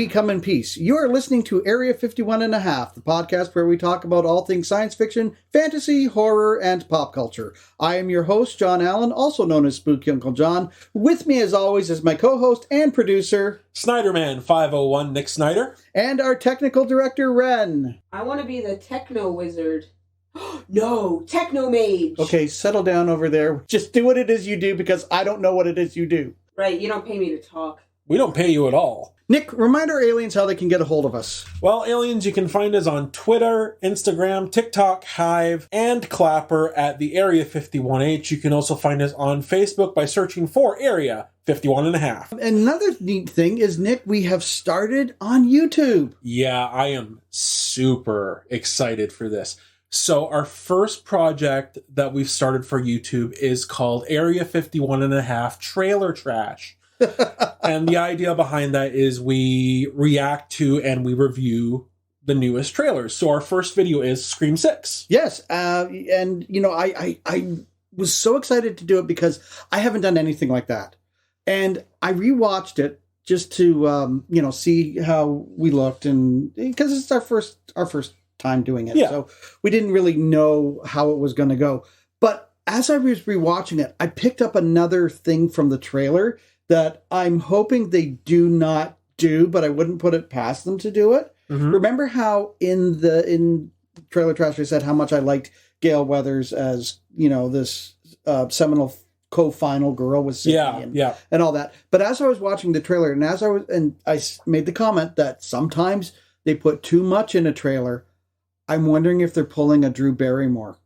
we come in peace. You are listening to Area 51 and a half, the podcast where we talk about all things science fiction, fantasy, horror, and pop culture. I am your host, John Allen, also known as Spooky Uncle John. With me, as always, is my co-host and producer, Snyderman 501, Nick Snyder. And our technical director, Ren. I want to be the techno wizard. No, techno mage. Okay, settle down over there. Just do what it is you do, because I don't know what it is you do. Right, you don't pay me to talk. We don't pay you at all. Nick, remind our aliens how they can get a hold of us. Well, aliens, you can find us on Twitter, Instagram, TikTok, Hive, and Clapper at the Area 51H. You can also find us on Facebook by searching for Area 51 and a half. Another neat thing is, Nick, we have started on YouTube. Yeah, I am super excited for this. So our first project that we've started for YouTube is called Area 51 and a half Trailer Trash. And the idea behind that is we react to and we review the newest trailers. So our first video is Scream 6. Yes, and you know, I was so excited to do it because I haven't done anything like that. And I rewatched it just to see how we looked, and because it's our first time doing it. Yeah. So we didn't really know how it was going to go. But as I was rewatching it, I picked up another thing from the trailer that I'm hoping they do not do, but I wouldn't put it past them to do it. Mm-hmm. Remember how in Trailer Trash I said how much I liked Gail Weathers as, this seminal co-final girl with Sydney and all that. But as I was watching the trailer, and I made the comment that sometimes they put too much in a trailer. I'm wondering if they're pulling a Drew Barrymore.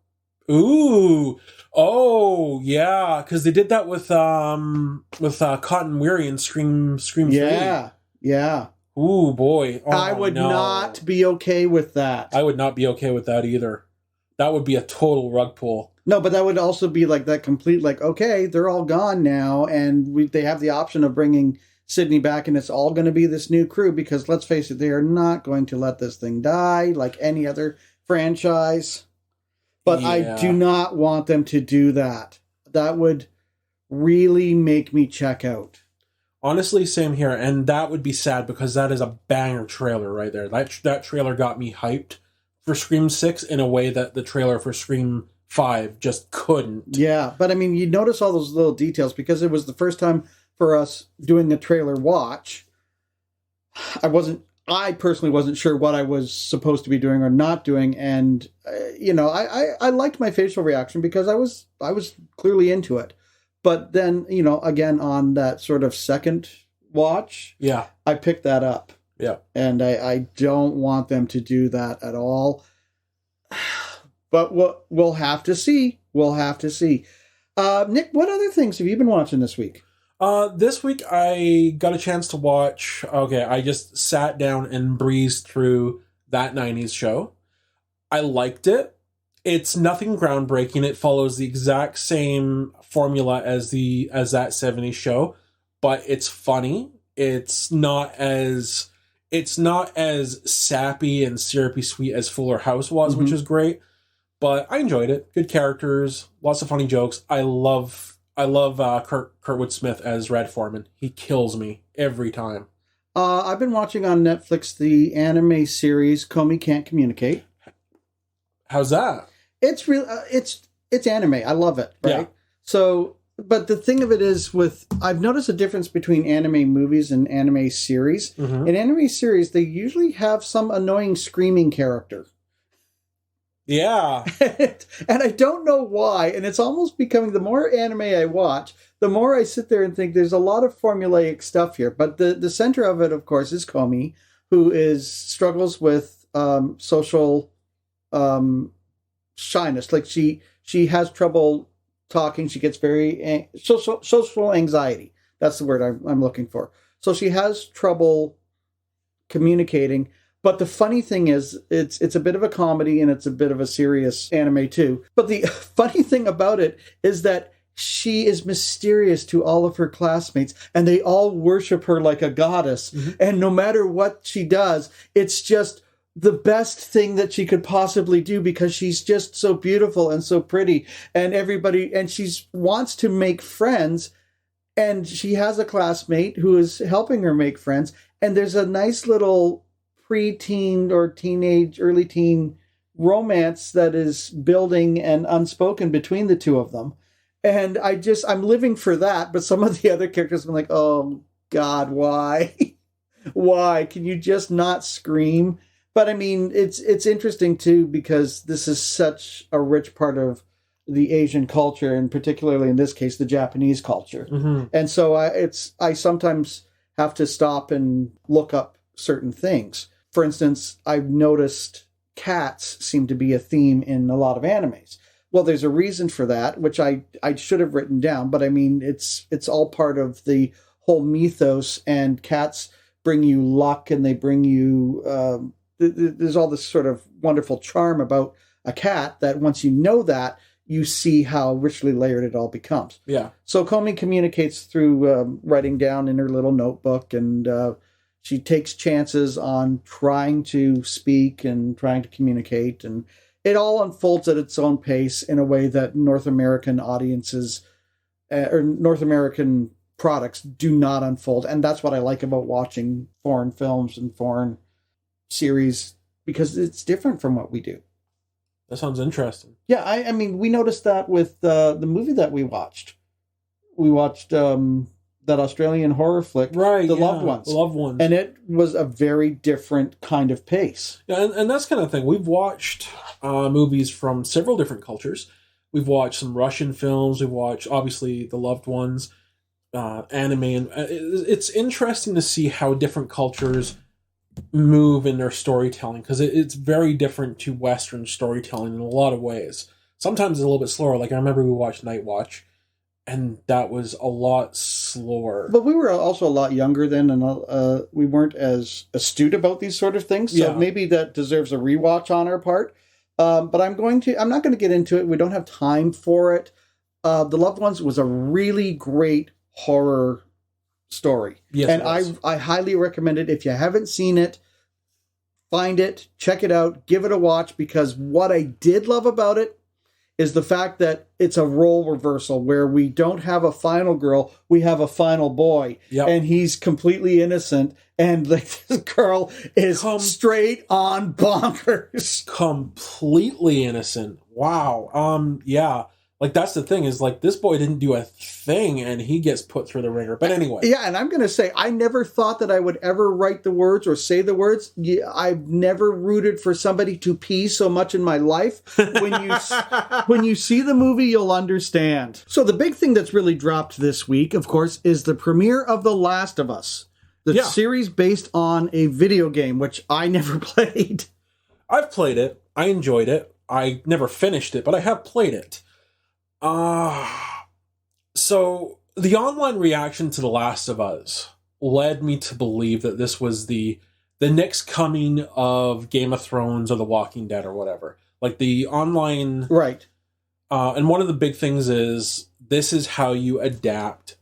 Ooh. Oh, yeah, because they did that with Cotton Weary and Scream 3. Yeah. Ooh, boy. Oh, I would not be okay with that. I would not be okay with that either. That would be a total rug pull. No, but that would also be like that complete, okay, they're all gone now, and they have the option of bringing Sydney back, and it's all going to be this new crew, because let's face it, they are not going to let this thing die like any other franchise. But yeah. I do not want them to do that. That would really make me check out. Honestly, same here. And that would be sad, because that is a banger trailer right there. That trailer got me hyped for Scream 6 in a way that the trailer for Scream 5 just couldn't. Yeah, but I mean, you notice all those little details, because it was the first time for us doing a trailer watch. I personally wasn't sure what I was supposed to be doing or not doing, and I liked my facial reaction because I was clearly into it. But then, again, on that sort of second watch, yeah, I picked that up. Yeah. And I don't want them to do that at all. But we'll have to see. We'll have to see. Nick, what other things have you been watching this week? This week I got a chance to watch, I just sat down and breezed through That 90s Show. I liked it. It's nothing groundbreaking. It follows the exact same formula as that 70s show, but it's funny. It's not as sappy and syrupy sweet as Fuller House was, mm-hmm. which is great, but I enjoyed it. Good characters, lots of funny jokes. I love Kurtwood Smith as Red Foreman. He kills me every time. I've been watching on Netflix the anime series Komi Can't Communicate. How's that? It's real. It's anime. I love it. Right. Yeah. So, but the thing of it is, I've noticed a difference between anime movies and anime series. Mm-hmm. In anime series, they usually have some annoying screaming character. Yeah. And I don't know why. And it's almost becoming, the more anime I watch, the more I sit there and think there's a lot of formulaic stuff here. But the center of it, of course, is Komi, who struggles with social shyness. Like she has trouble talking. She gets very social anxiety. That's the word I'm looking for. So she has trouble communicating. But the funny thing is, it's a bit of a comedy and it's a bit of a serious anime too. But the funny thing about it is that she is mysterious to all of her classmates, and they all worship her like a goddess. Mm-hmm. And no matter what she does, it's just the best thing that she could possibly do, because she's just so beautiful and so pretty, and she wants to make friends. And she has a classmate who is helping her make friends, And there's a nice little preteen or teenage, early teen romance that is building and unspoken between the two of them. And I'm living for that. But some of the other characters, I'm like, oh God, why? Why? Can you just not scream? But I mean, it's interesting too, because this is such a rich part of the Asian culture, and particularly in this case, the Japanese culture. Mm-hmm. And so I sometimes have to stop and look up certain things. For instance, I've noticed cats seem to be a theme in a lot of animes. Well, there's a reason for that, which I should have written down, but I mean, it's all part of the whole mythos, and cats bring you luck, and they bring you, there's all this sort of wonderful charm about a cat that once you know that, you see how richly layered it all becomes. Yeah. So Comey communicates through writing down in her little notebook, and she takes chances on trying to speak and trying to communicate, and it all unfolds at its own pace in a way that North American audiences or North American products do not unfold. And that's what I like about watching foreign films and foreign series, because it's different from what we do. That sounds interesting. Yeah, I mean, we noticed that with the movie that we watched. We watched that Australian horror flick, right? The Loved Ones. The Loved Ones. And it was a very different kind of pace. Yeah, and that's kind of thing. We've watched movies from several different cultures. We've watched some Russian films. We've watched, obviously, The Loved Ones, anime. And it's interesting to see how different cultures move in their storytelling, because it's very different to Western storytelling in a lot of ways. Sometimes it's a little bit slower. Like, I remember we watched Night Watch, and that was a lot slower. But we were also a lot younger then, and we weren't as astute about these sort of things. So maybe that deserves a rewatch on our part. But I'm not going to get into it. We don't have time for it. The Loved Ones was a really great horror story. Yes, and I highly recommend it. If you haven't seen it, find it, check it out, give it a watch, because what I did love about it is the fact that it's a role reversal where we don't have a final girl, we have a final boy. Yep. And he's completely innocent, and this girl is straight on bonkers. Completely innocent. Wow. Yeah. Like, that's the thing, is like, this boy didn't do a thing and he gets put through the ringer. But anyway. Yeah, and I'm going to say, I never thought that I would ever write the words or say the words. I've never rooted for somebody to pee so much in my life. When you see the movie, you'll understand. So the big thing that's really dropped this week, of course, is the premiere of The Last of Us. The series based on a video game, which I never played. I've played it. I enjoyed it. I never finished it, but I have played it. So the online reaction to The Last of Us led me to believe that this was the next coming of Game of Thrones or The Walking Dead or whatever. Like, the online... Right. And one of the big things is, this is how you adapt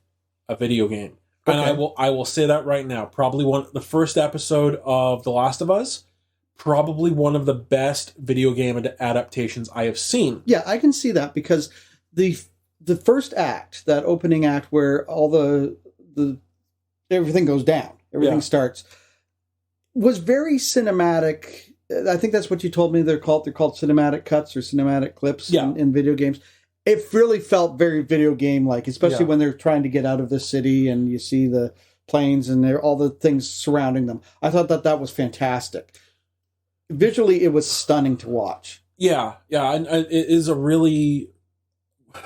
a video game. Okay. And I will say that right now. Probably the first episode of The Last of Us, probably one of the best video game adaptations I have seen. Yeah, I can see that, because the first act, that opening act where all the everything goes down, everything starts, was very cinematic. I think that's what you told me they're called. They're called cinematic cuts or cinematic clips in video games. It really felt very video game-like, especially when they're trying to get out of the city and you see the planes and all the things surrounding them. I thought that was fantastic. Visually, it was stunning to watch. Yeah, and it is a really...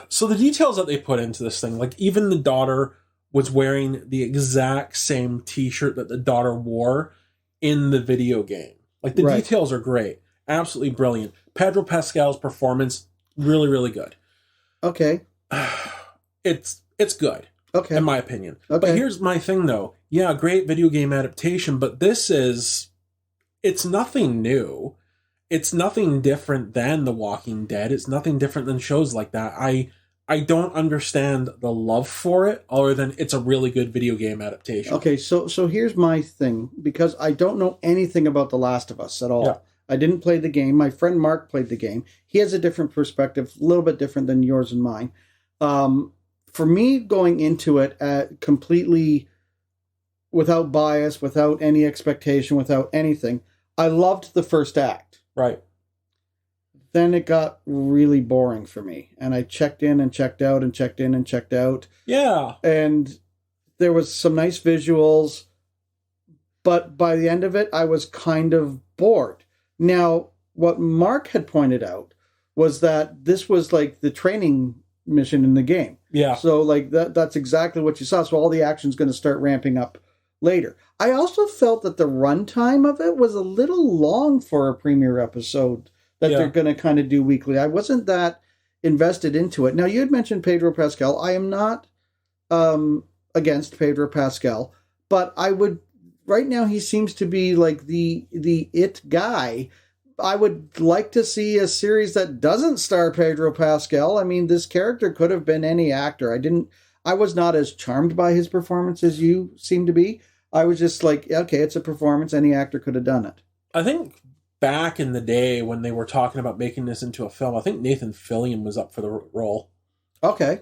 So the details that they put into this thing, like, even the daughter was wearing the exact same t-shirt that the daughter wore in the video game. Like, the details are great. Absolutely brilliant. Pedro Pascal's performance, really, really good. Okay. It's good. Okay. In my opinion. Okay. But here's my thing, though. Yeah, great video game adaptation, but it's nothing new. It's nothing different than The Walking Dead. It's nothing different than shows like that. I don't understand the love for it, other than it's a really good video game adaptation. Okay, so here's my thing, because I don't know anything about The Last of Us at all. Yeah. I didn't play the game. My friend Mark played the game. He has a different perspective, a little bit different than yours and mine. For me, going into it completely without bias, without any expectation, without anything. I loved the first act. Right. Then it got really boring for me, and I checked in and checked out and checked in and checked out. Yeah. And there was some nice visuals, but by the end of it, I was kind of bored. Now, what Mark had pointed out was that this was like the training mission in the game. Yeah. So like that's exactly what you saw. So all the action's going to start ramping up later. I also felt that the runtime of it was a little long for a premiere episode that they're going to kind of do weekly. I wasn't that invested into it. Now, you had mentioned Pedro Pascal. I am not against Pedro Pascal, but I would, right now he seems to be like the it guy. I would like to see a series that doesn't star Pedro Pascal. I mean, this character could have been any actor. I was not as charmed by his performance as you seem to be. I was just like, okay, it's a performance. Any actor could have done it. I think back in the day when they were talking about making this into a film, I think Nathan Fillion was up for the role. Okay.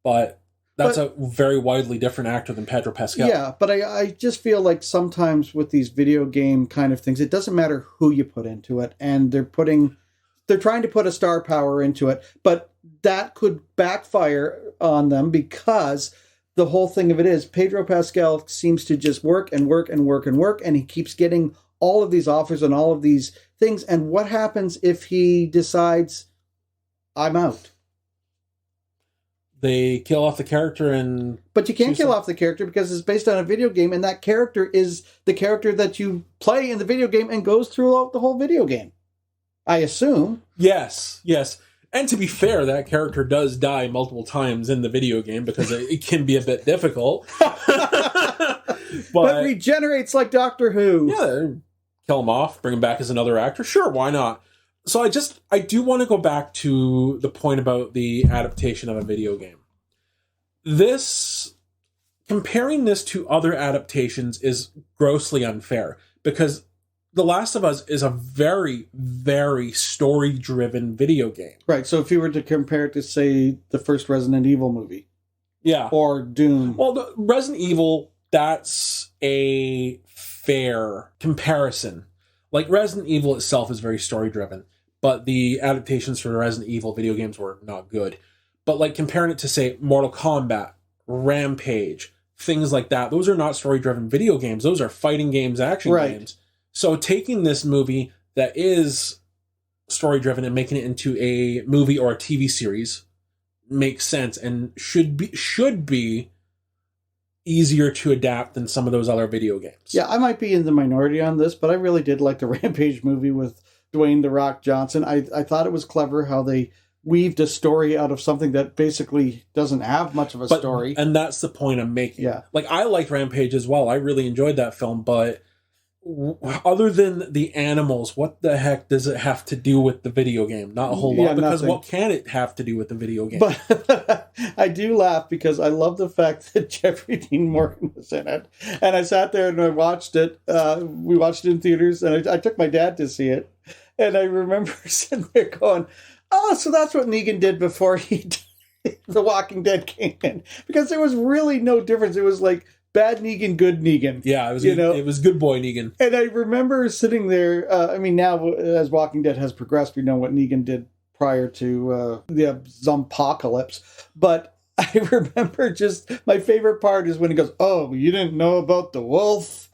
But that's a very widely different actor than Pedro Pascal. Yeah, but I just feel like sometimes with these video game kind of things, it doesn't matter who you put into it, and they're trying to put a star power into it, but that could backfire on them because the whole thing of it is Pedro Pascal seems to just work and work and work and work, and he keeps getting all of these offers and all of these things. And what happens if he decides, I'm out? They kill off the character and... But you can't kill off the character because it's based on a video game, and that character is the character that you play in the video game and goes throughout the whole video game. I assume. Yes. And to be fair, that character does die multiple times in the video game because it can be a bit difficult. but regenerates like Doctor Who. Yeah, kill him off, bring him back as another actor. Sure, why not? So I do want to go back to the point about the adaptation of a video game. Comparing this to other adaptations is grossly unfair because The Last of Us is a very, very story-driven video game. Right, so if you were to compare it to, say, the first Resident Evil movie. Yeah. Or Doom. Well, the Resident Evil, that's a fair comparison. Like, Resident Evil itself is very story-driven, but the adaptations for the Resident Evil video games were not good. But, like, comparing it to, say, Mortal Kombat, Rampage, things like that, those are not story-driven video games. Those are fighting games, action games. So taking this movie that is story-driven and making it into a movie or a TV series makes sense and should be easier to adapt than some of those other video games. Yeah, I might be in the minority on this, but I really did like the Rampage movie with Dwayne "The Rock" Johnson. I thought it was clever how they weaved a story out of something that basically doesn't have much of a story. And that's the point I'm making. Yeah. Like, I liked Rampage as well. I really enjoyed that film, but other than the animals, what the heck does it have to do with the video game? Not a whole lot, because nothing. what can it have to do with the video game? But I do laugh because I love the fact that Jeffrey Dean Morgan was in it. And I sat there and I watched it. We watched it in theaters, and I took my dad to see it. And I remember sitting there going, oh, so that's what Negan did before The Walking Dead came in. Because there was really no difference. It was like bad Negan, good Negan. Yeah, it was good boy Negan. And I remember sitting there, now as Walking Dead has progressed, we know what Negan did prior to the Zompocalypse. But I remember just, my favorite part is when he goes, oh, you didn't know about the wolf?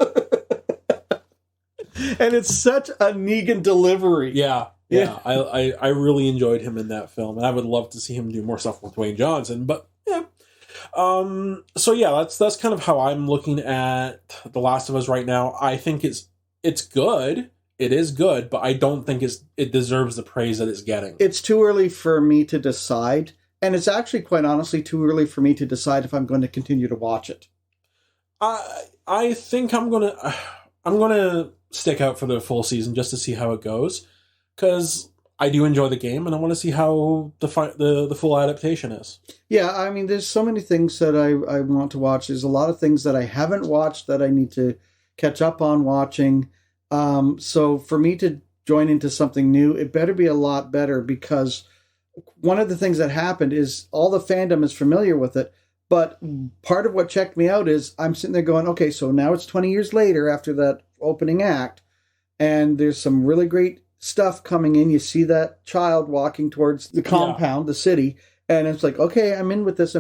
And it's such a Negan delivery. Yeah. I really enjoyed him in that film, and I would love to see him do more stuff with Dwayne Johnson. But yeah, so yeah, that's kind of how I'm looking at The Last of Us right now. I think it's good. It is good, but I don't think it deserves the praise that it's getting. It's too early for me to decide, and it's actually quite honestly too early for me to decide if I'm going to continue to watch it. I think I'm gonna stick out for the full season just to see how it goes, because I do enjoy the game and I want to see how the full adaptation is. Yeah, I mean, there's so many things that I want to watch. There's a lot of things that I haven't watched that I need to catch up on watching. So for me to join into something new, it better be a lot better, because one of the things that happened is all the fandom is familiar with it, But part of what checked me out is I'm sitting there going, okay, so now it's 20 years later after that opening act, and there's some really great stuff coming in. You see that child walking towards the compound, the city, and it's like, okay, I'm in with this.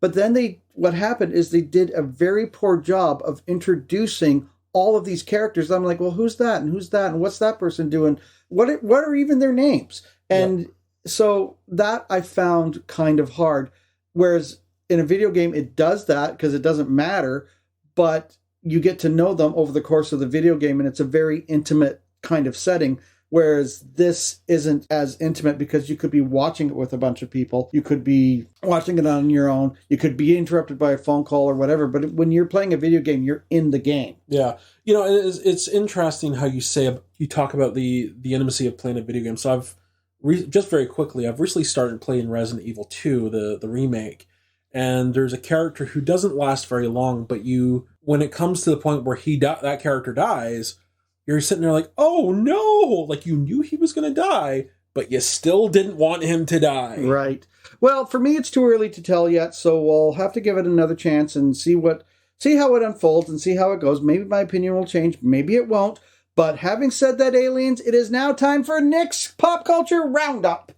But then what happened is they did a very poor job of introducing all of these characters. I'm like, well, who's that? And who's that? And what's that person doing? What are even their names? And so that I found kind of hard. Whereas in a video game, it does that because it doesn't matter, but you get to know them over the course of the video game, and it's a very intimate kind of setting. Whereas this isn't as intimate because you could be watching it with a bunch of people. You could be watching it on your own. You could be interrupted by a phone call or whatever. But when you're playing a video game, you're in the game. Yeah. You know, it's interesting how you talk about the intimacy of playing a video game. So just very quickly, I've recently started playing Resident Evil 2, the remake. And there's a character who doesn't last very long, but when it comes to the point where that character dies, you're sitting there like, oh no! Like, you knew he was going to die, but you still didn't want him to die. Right. Well, for me, it's too early to tell yet, so we'll have to give it another chance and see how it unfolds and see how it goes. Maybe my opinion will change, maybe it won't. But having said that, aliens, it is now time for Nick's Pop Culture Roundup.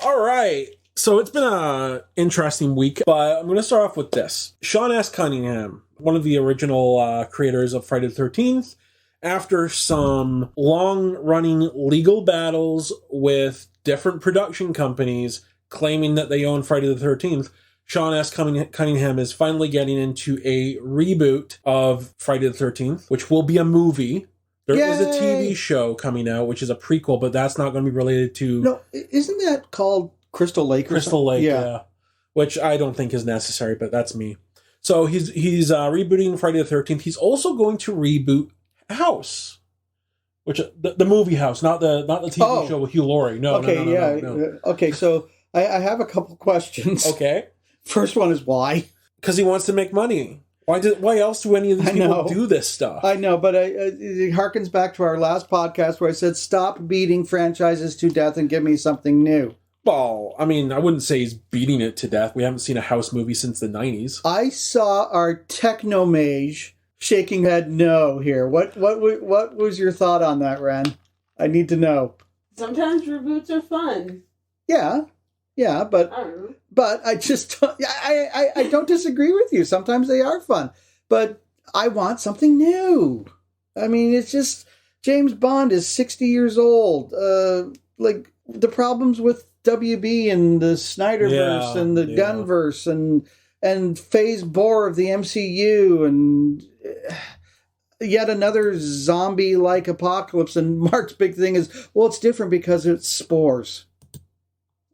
All right. So it's been an interesting week, but I'm going to start off with this. Sean S. Cunningham, one of the original creators of Friday the 13th, after some long-running legal battles with different production companies claiming that they own Friday the 13th, Sean S. Cunningham is finally getting into a reboot of Friday the 13th, which will be a movie. There is a TV show coming out, which is a prequel, but that's not going to be related to... No, isn't that called Crystal Lake? Crystal Lake, yeah. Which I don't think is necessary, but that's me. So he's rebooting Friday the 13th. He's also going to reboot House, which the movie House, not the TV show with Hugh Laurie. No. Okay, so I have a couple questions. Okay. First one is why? Because he wants to make money. Why else do any of these people do this stuff? I know, but it harkens back to our last podcast where I said, stop beating franchises to death and give me something new. Well, I mean, I wouldn't say he's beating it to death. We haven't seen a House movie since the 90s. I saw our technomage shaking head no here. What was your thought on that, Ren? I need to know. Sometimes reboots are fun. Yeah, but I just I don't disagree with you. Sometimes they are fun, but I want something new. I mean, it's just James Bond is 60 years old. Like the problems with WB and the Snyderverse and the Gunverse and Phase 4 of the MCU and yet another zombie-like apocalypse. And Mark's big thing is, well, it's different because it's spores.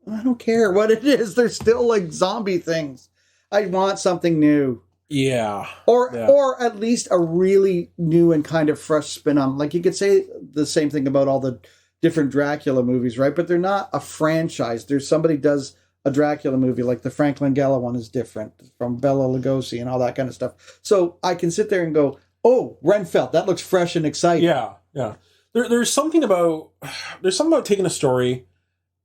I don't care what it is. They're still like zombie things. I want something new. Yeah. Or at least a really new and kind of fresh spin on. Like you could say the same thing about all the different Dracula movies, right? But they're not a franchise. There's somebody does a Dracula movie, like the Frank Langella one is different from Bela Lugosi and all that kind of stuff. So I can sit there and go, oh, Renfeld, that looks fresh and exciting. Yeah. There's something about taking a story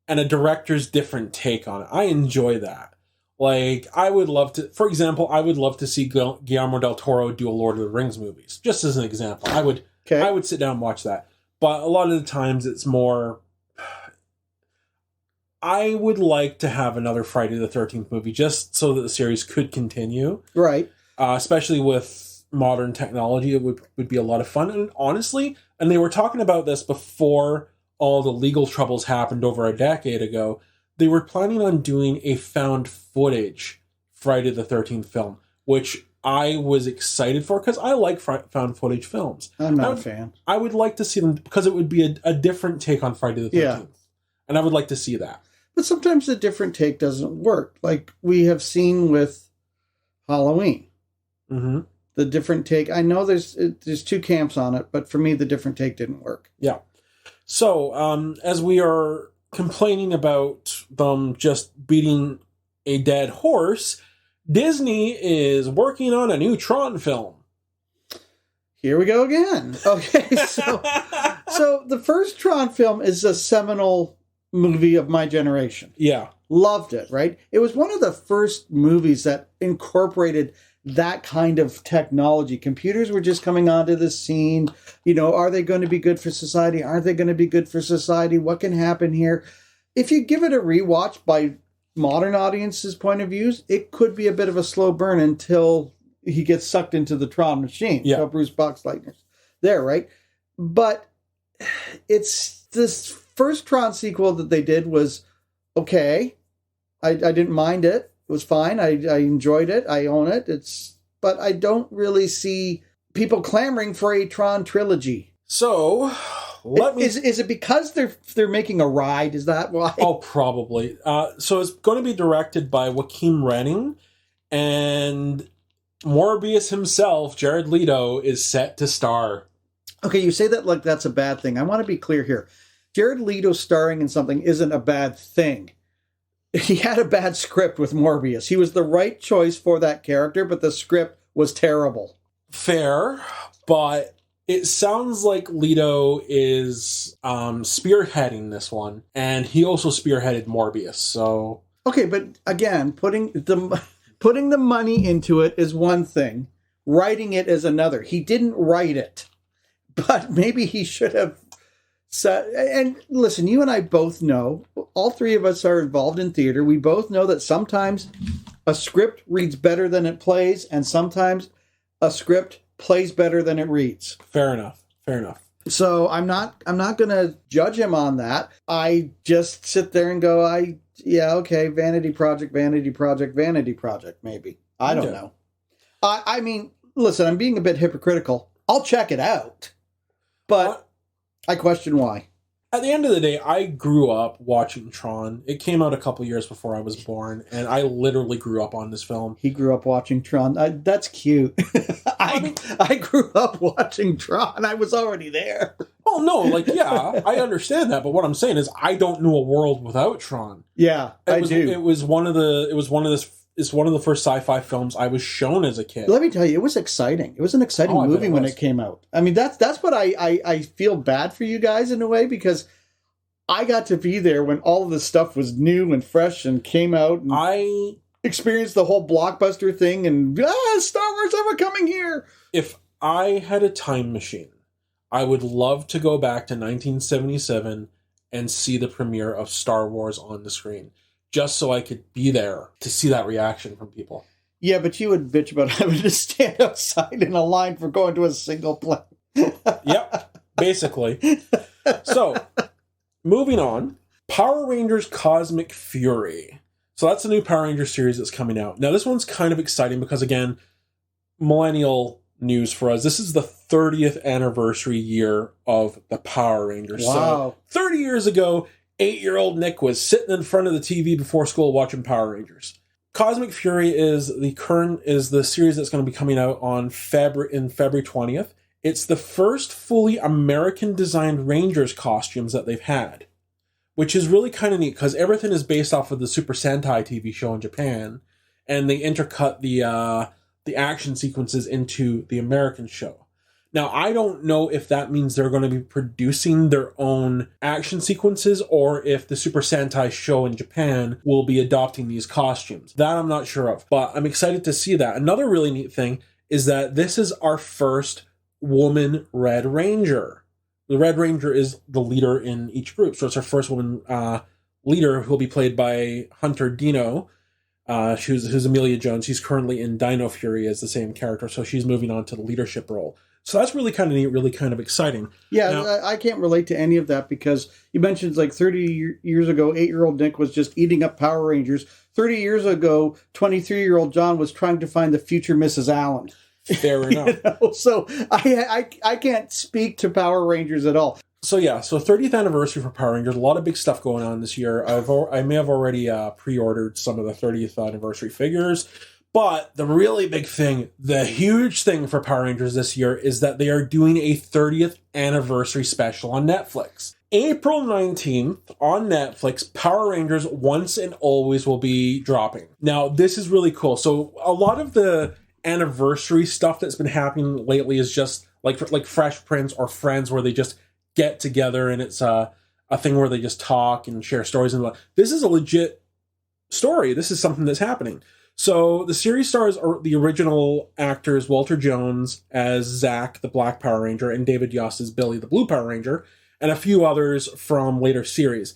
and a director's different take on it. I enjoy that. Like, I would love to, for example, see Guillermo del Toro do a Lord of the Rings movies. Just as an example. I would sit down and watch that. But a lot of the times it's more, I would like to have another Friday the 13th movie just so that the series could continue. Right. Especially with modern technology, it would be a lot of fun. And honestly, and they were talking about this before all the legal troubles happened over a decade ago, they were planning on doing a found footage Friday the 13th film, which I was excited for because I like found footage films. I'm not a fan. I would like to see them because it would be a different take on Friday the 13th. Yeah. And I would like to see that. But sometimes the different take doesn't work. Like we have seen with Halloween. Mm-hmm. The different take. I know there's two camps on it, but for me, the different take didn't work. Yeah. So, as we are complaining about them just beating a dead horse, Disney is working on a new Tron film. Here we go again. Okay, so the first Tron film is a seminal movie of my generation. Yeah. Loved it, right? It was one of the first movies that incorporated that kind of technology. Computers were just coming onto the scene. Are they going to be good for society? Aren't they going to be good for society? What can happen here? If you give it a rewatch by modern audiences' point of views, it could be a bit of a slow burn until he gets sucked into the Tron machine. Yeah. So Bruce Boxleitner's there, right? But it's this first Tron sequel that they did was okay. I didn't mind it. It was fine. I enjoyed it. I own it. But I don't really see people clamoring for a Tron trilogy. So Is it because they're making a ride? Is that why? Oh, probably. So it's going to be directed by Joaquin Renning, and Morbius himself, Jared Leto, is set to star. Okay, you say that like that's a bad thing. I want to be clear here. Jared Leto starring in something isn't a bad thing. He had a bad script with Morbius. He was the right choice for that character, but the script was terrible. Fair, but it sounds like Leto is spearheading this one, and he also spearheaded Morbius, so... Okay, but again, putting the money into it is one thing. Writing it is another. He didn't write it, but maybe he should have said... And listen, you and I both know, all three of us are involved in theater. We both know that sometimes a script reads better than it plays, and sometimes a script plays better than it reads. Fair enough. So I'm not going to judge him on that. I just sit there and go, okay, vanity project, maybe. I don't know. I mean, listen, I'm being a bit hypocritical. I'll check it out, but I question why. At the end of the day, I grew up watching Tron. It came out a couple years before I was born, and I literally grew up on this film. He grew up watching Tron. That's cute. I grew up watching Tron. I was already there. Well, no, yeah, I understand that, but what I'm saying is I don't know a world without Tron. Yeah, I do. It was one of the first sci-fi films I was shown as a kid. Let me tell you, it was exciting. It was an exciting movie when it came out. I mean, that's what I feel bad for you guys in a way, because I got to be there when all of this stuff was new and fresh and came out. And I experienced the whole blockbuster thing and Star Wars ever coming here. If I had a time machine, I would love to go back to 1977 and see the premiere of Star Wars on the screen, just so I could be there to see that reaction from people. Yeah, but you would bitch about having to stand outside in a line for going to a single play. Yep, basically. So, moving on, Power Rangers Cosmic Fury. So that's the new Power Rangers series that's coming out. Now, this one's kind of exciting because, again, millennial news for us. This is the 30th anniversary year of the Power Rangers. Wow. So 30 years ago, 8-year-old Nick was sitting in front of the TV before school watching Power Rangers. Cosmic Fury is the series that's going to be coming out on February 20th. It's the first fully American designed Rangers costumes that they've had, which is really kind of neat because everything is based off of the Super Sentai TV show in Japan, and they intercut the action sequences into the American show. Now, I don't know if that means they're going to be producing their own action sequences or if the Super Sentai show in Japan will be adopting these costumes. That I'm not sure of, but I'm excited to see that. Another really neat thing is that this is our first woman Red Ranger. The Red Ranger is the leader in each group, so it's our first woman leader, who will be played by Hunter Dino, who's Amelia Jones. She's currently in Dino Fury as the same character, so she's moving on to the leadership role. So that's really kind of neat, really kind of exciting. Yeah, now, I can't relate to any of that because you mentioned like 30 years ago, 8-year-old Nick was just eating up Power Rangers. 30 years ago, 23-year-old John was trying to find the future Mrs. Allen. Fair enough. So I can't speak to Power Rangers at all. So yeah, so 30th anniversary for Power Rangers. A lot of big stuff going on this year. I may have already pre-ordered some of the 30th anniversary figures. But the really big thing, the huge thing for Power Rangers this year is that they are doing a 30th anniversary special on Netflix. April 19th on Netflix, Power Rangers Once and Always will be dropping. Now, this is really cool. So a lot of the anniversary stuff that's been happening lately is just like Fresh Prince or Friends, where they just get together and it's a a thing where they just talk and share stories. And this is a legit story. This is something that's happening. So the series stars are the original actors, Walter Jones as Zach, the Black Power Ranger, and David Yost as Billy, the Blue Power Ranger, and a few others from later series.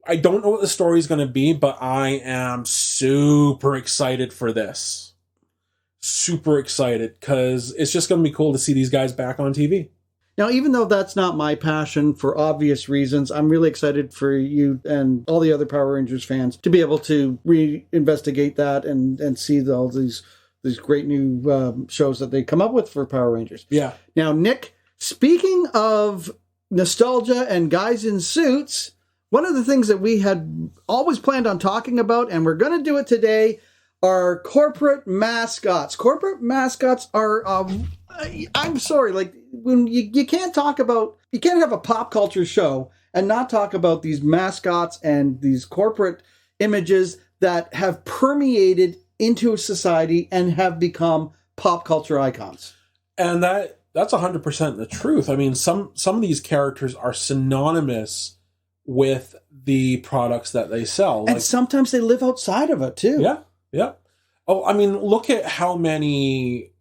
I don't know what the story is going to be, but I am super excited for this. Super excited, because it's just going to be cool to see these guys back on TV. Now, even though that's not my passion for obvious reasons, I'm really excited for you and all the other Power Rangers fans to be able to reinvestigate that and see all these great new shows that they come up with for Power Rangers. Yeah. Now, Nick, speaking of nostalgia and guys in suits, one of the things that we had always planned on talking about, and we're going to do it today, are corporate mascots. Corporate mascots are, I'm sorry, like, when you can't have a pop culture show and not talk about these mascots and these corporate images that have permeated into society and have become pop culture icons. And that's 100% the truth. I mean, some of these characters are synonymous with the products that they sell. And sometimes they live outside of it too. Yeah, yeah. Oh, I mean, look at how many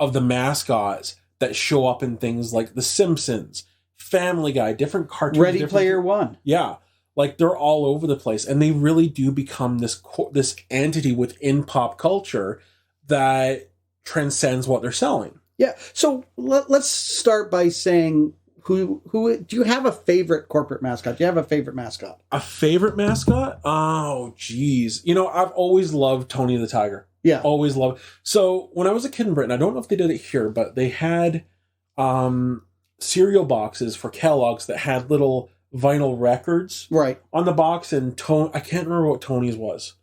of the mascots that show up in things like The Simpsons, Family Guy, different cartoons. Ready Player One. Yeah. Like, they're all over the place. And they really do become this entity within pop culture that transcends what they're selling. Yeah. So let's start by saying, who do you have a favorite corporate mascot? Do you have a favorite mascot? A favorite mascot? Oh, geez. I've always loved Tony the Tiger. Yeah. Always loved. So when I was a kid in Britain, I don't know if they did it here, but they had cereal boxes for Kellogg's that had little vinyl records on the box. And I can't remember what Tony's was.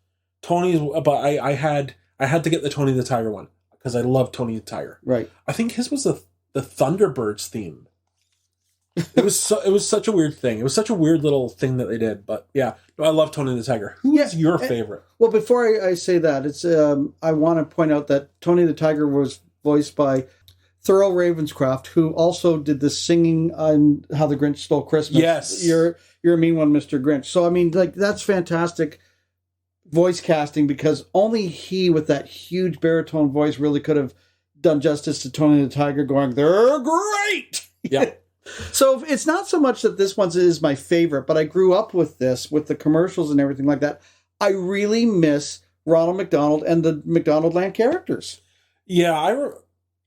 But I had to get the Tony the Tiger one because I love Tony the Tiger. Right. I think his was the Thunderbirds theme. It was such a weird thing. It was such a weird little thing that they did. But yeah, I love Tony the Tiger. Who is your favorite? Well, before I say that, it's I want to point out that Tony the Tiger was voiced by Thurl Ravenscraft, who also did the singing on How the Grinch Stole Christmas. Yes, you're a mean one, Mr. Grinch. So I mean, like, that's fantastic voice casting, because only he with that huge baritone voice really could have done justice to Tony the Tiger going, "They're great." Yeah. So it's not so much that this one is my favorite, but I grew up with this, with the commercials and everything like that. I really miss Ronald McDonald and the McDonaldland characters. Yeah,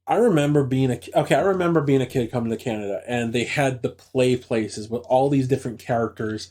I remember being a kid coming to Canada, and they had the play places with all these different characters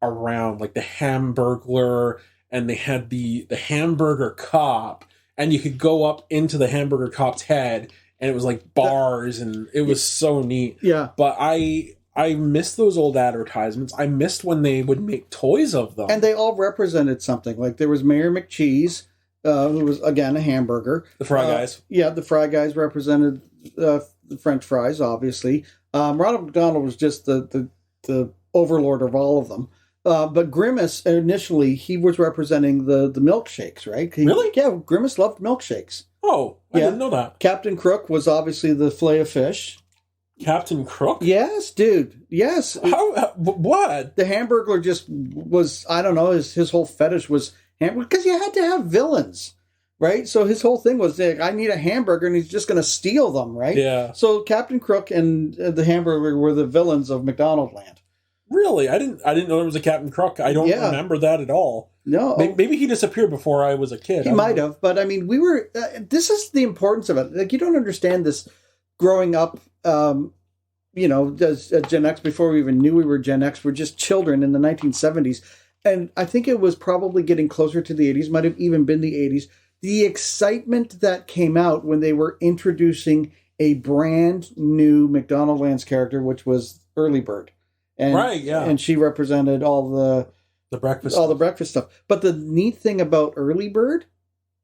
around, like the Hamburglar, and they had the Hamburger Cop, and you could go up into the Hamburger Cop's head, and it was like bars, and it was so neat. Yeah. But I missed those old advertisements. I missed when they would make toys of them. And they all represented something. Like, there was Mayor McCheese, who was, again, a hamburger. The Fry Guys. Yeah, the Fry Guys represented the French fries, obviously. Ronald McDonald was just the overlord of all of them. But Grimace, initially, he was representing the milkshakes, right? Really? Yeah, Grimace loved milkshakes. Oh, I didn't know that. Captain Crook was obviously the fillet of fish. Captain Crook? Yes, dude. Yes. How? What? The Hamburglar just was, I don't know, his whole fetish was hamburger, because you had to have villains, right? So his whole thing was, like, I need a hamburger, and he's just going to steal them, right? Yeah. So Captain Crook and the Hamburglar were the villains of McDonaldland. Really? I didn't know there was a Captain Crook. I don't remember that at all. No. Maybe he disappeared before I was a kid. He might have, but I mean, we were, this is the importance of it. Like, you don't understand this growing up, as Gen X, before we even knew we were Gen X. We're just children in the 1970s. And I think it was probably getting closer to the 80s, might have even been the 80s. The excitement that came out when they were introducing a brand new McDonaldland's character, which was Early Bird. And, right, yeah. And she represented all the breakfast the breakfast stuff. But the neat thing about Early Bird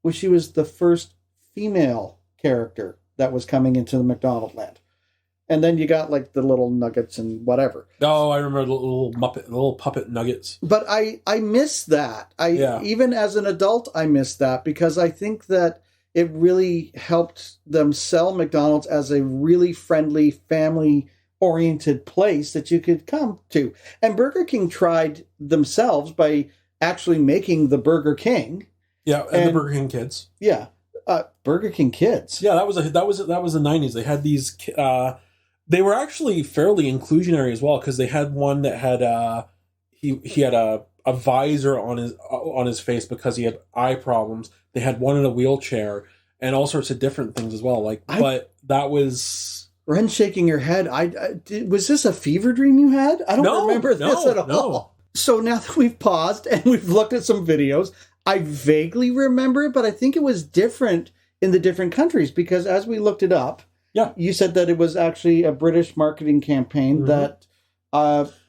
was she was the first female character that was coming into the McDonaldland. And then you got, like, the little nuggets and whatever. Oh, I remember the little puppet nuggets. But I miss that. Even as an adult, I miss that, because I think that it really helped them sell McDonald's as a really friendly, family oriented place that you could come to. And Burger King tried themselves by actually making the Burger King. Yeah, and the Burger King kids. Yeah, Burger King kids. Yeah, that was the 90s. They had these. They were actually fairly inclusionary as well, because they had one that had he had a visor on his face because he had eye problems. They had one in a wheelchair and all sorts of different things as well. But that was. Ren shaking her head. Was this a fever dream you had? I don't remember this at all. No. So now that we've paused and we've looked at some videos, I vaguely remember it, but I think it was different in the different countries, because as we looked it up, you said that it was actually a British marketing campaign that...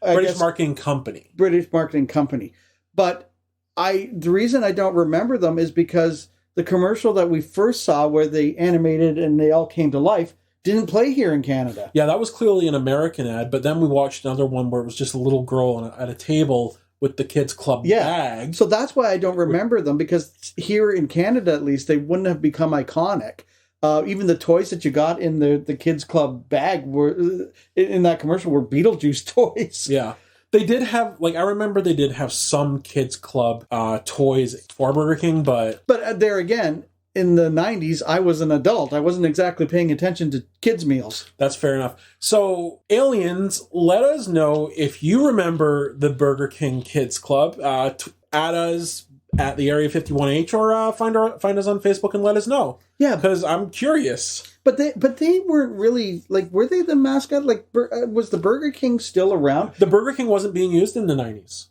British marketing company. British marketing company. But the reason I don't remember them is because the commercial that we first saw where they animated and they all came to life didn't play here in Canada. Yeah, that was clearly an American ad, but then we watched another one where it was just a little girl at a table with the kids' club bag. So that's why I don't remember them, because here in Canada, at least, they wouldn't have become iconic. Even the toys that you got in the kids' club bag were in that commercial were Beetlejuice toys. Yeah. They did have, I remember they did have some kids' club toys for Burger King, but... But there again, in the 90s, I was an adult. I wasn't exactly paying attention to kids' meals. That's fair enough. So, aliens, let us know if you remember the Burger King Kids Club. Add us at the Area 51H, or find us on Facebook and let us know. Yeah. Because I'm curious. But they weren't really, were they the mascot? Was the Burger King still around? The Burger King wasn't being used in the 90s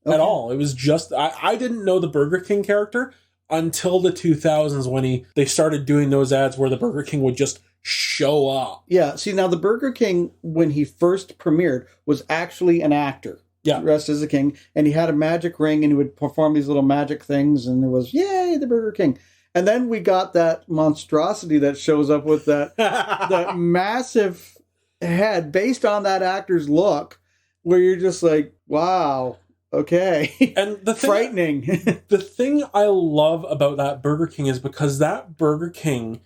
at all. It was just, I didn't know the Burger King character until the 2000s when they started doing those ads where the Burger King would just show up. Yeah. See, now the Burger King, when he first premiered, was actually an actor. Yeah. Dressed as a king. And he had a magic ring and he would perform these little magic things. And there was, yay, the Burger King. And then we got that monstrosity that shows up with that massive head based on that actor's look, where you're just like, wow, okay. And the thing, frightening. The thing I love about that Burger King is because that Burger King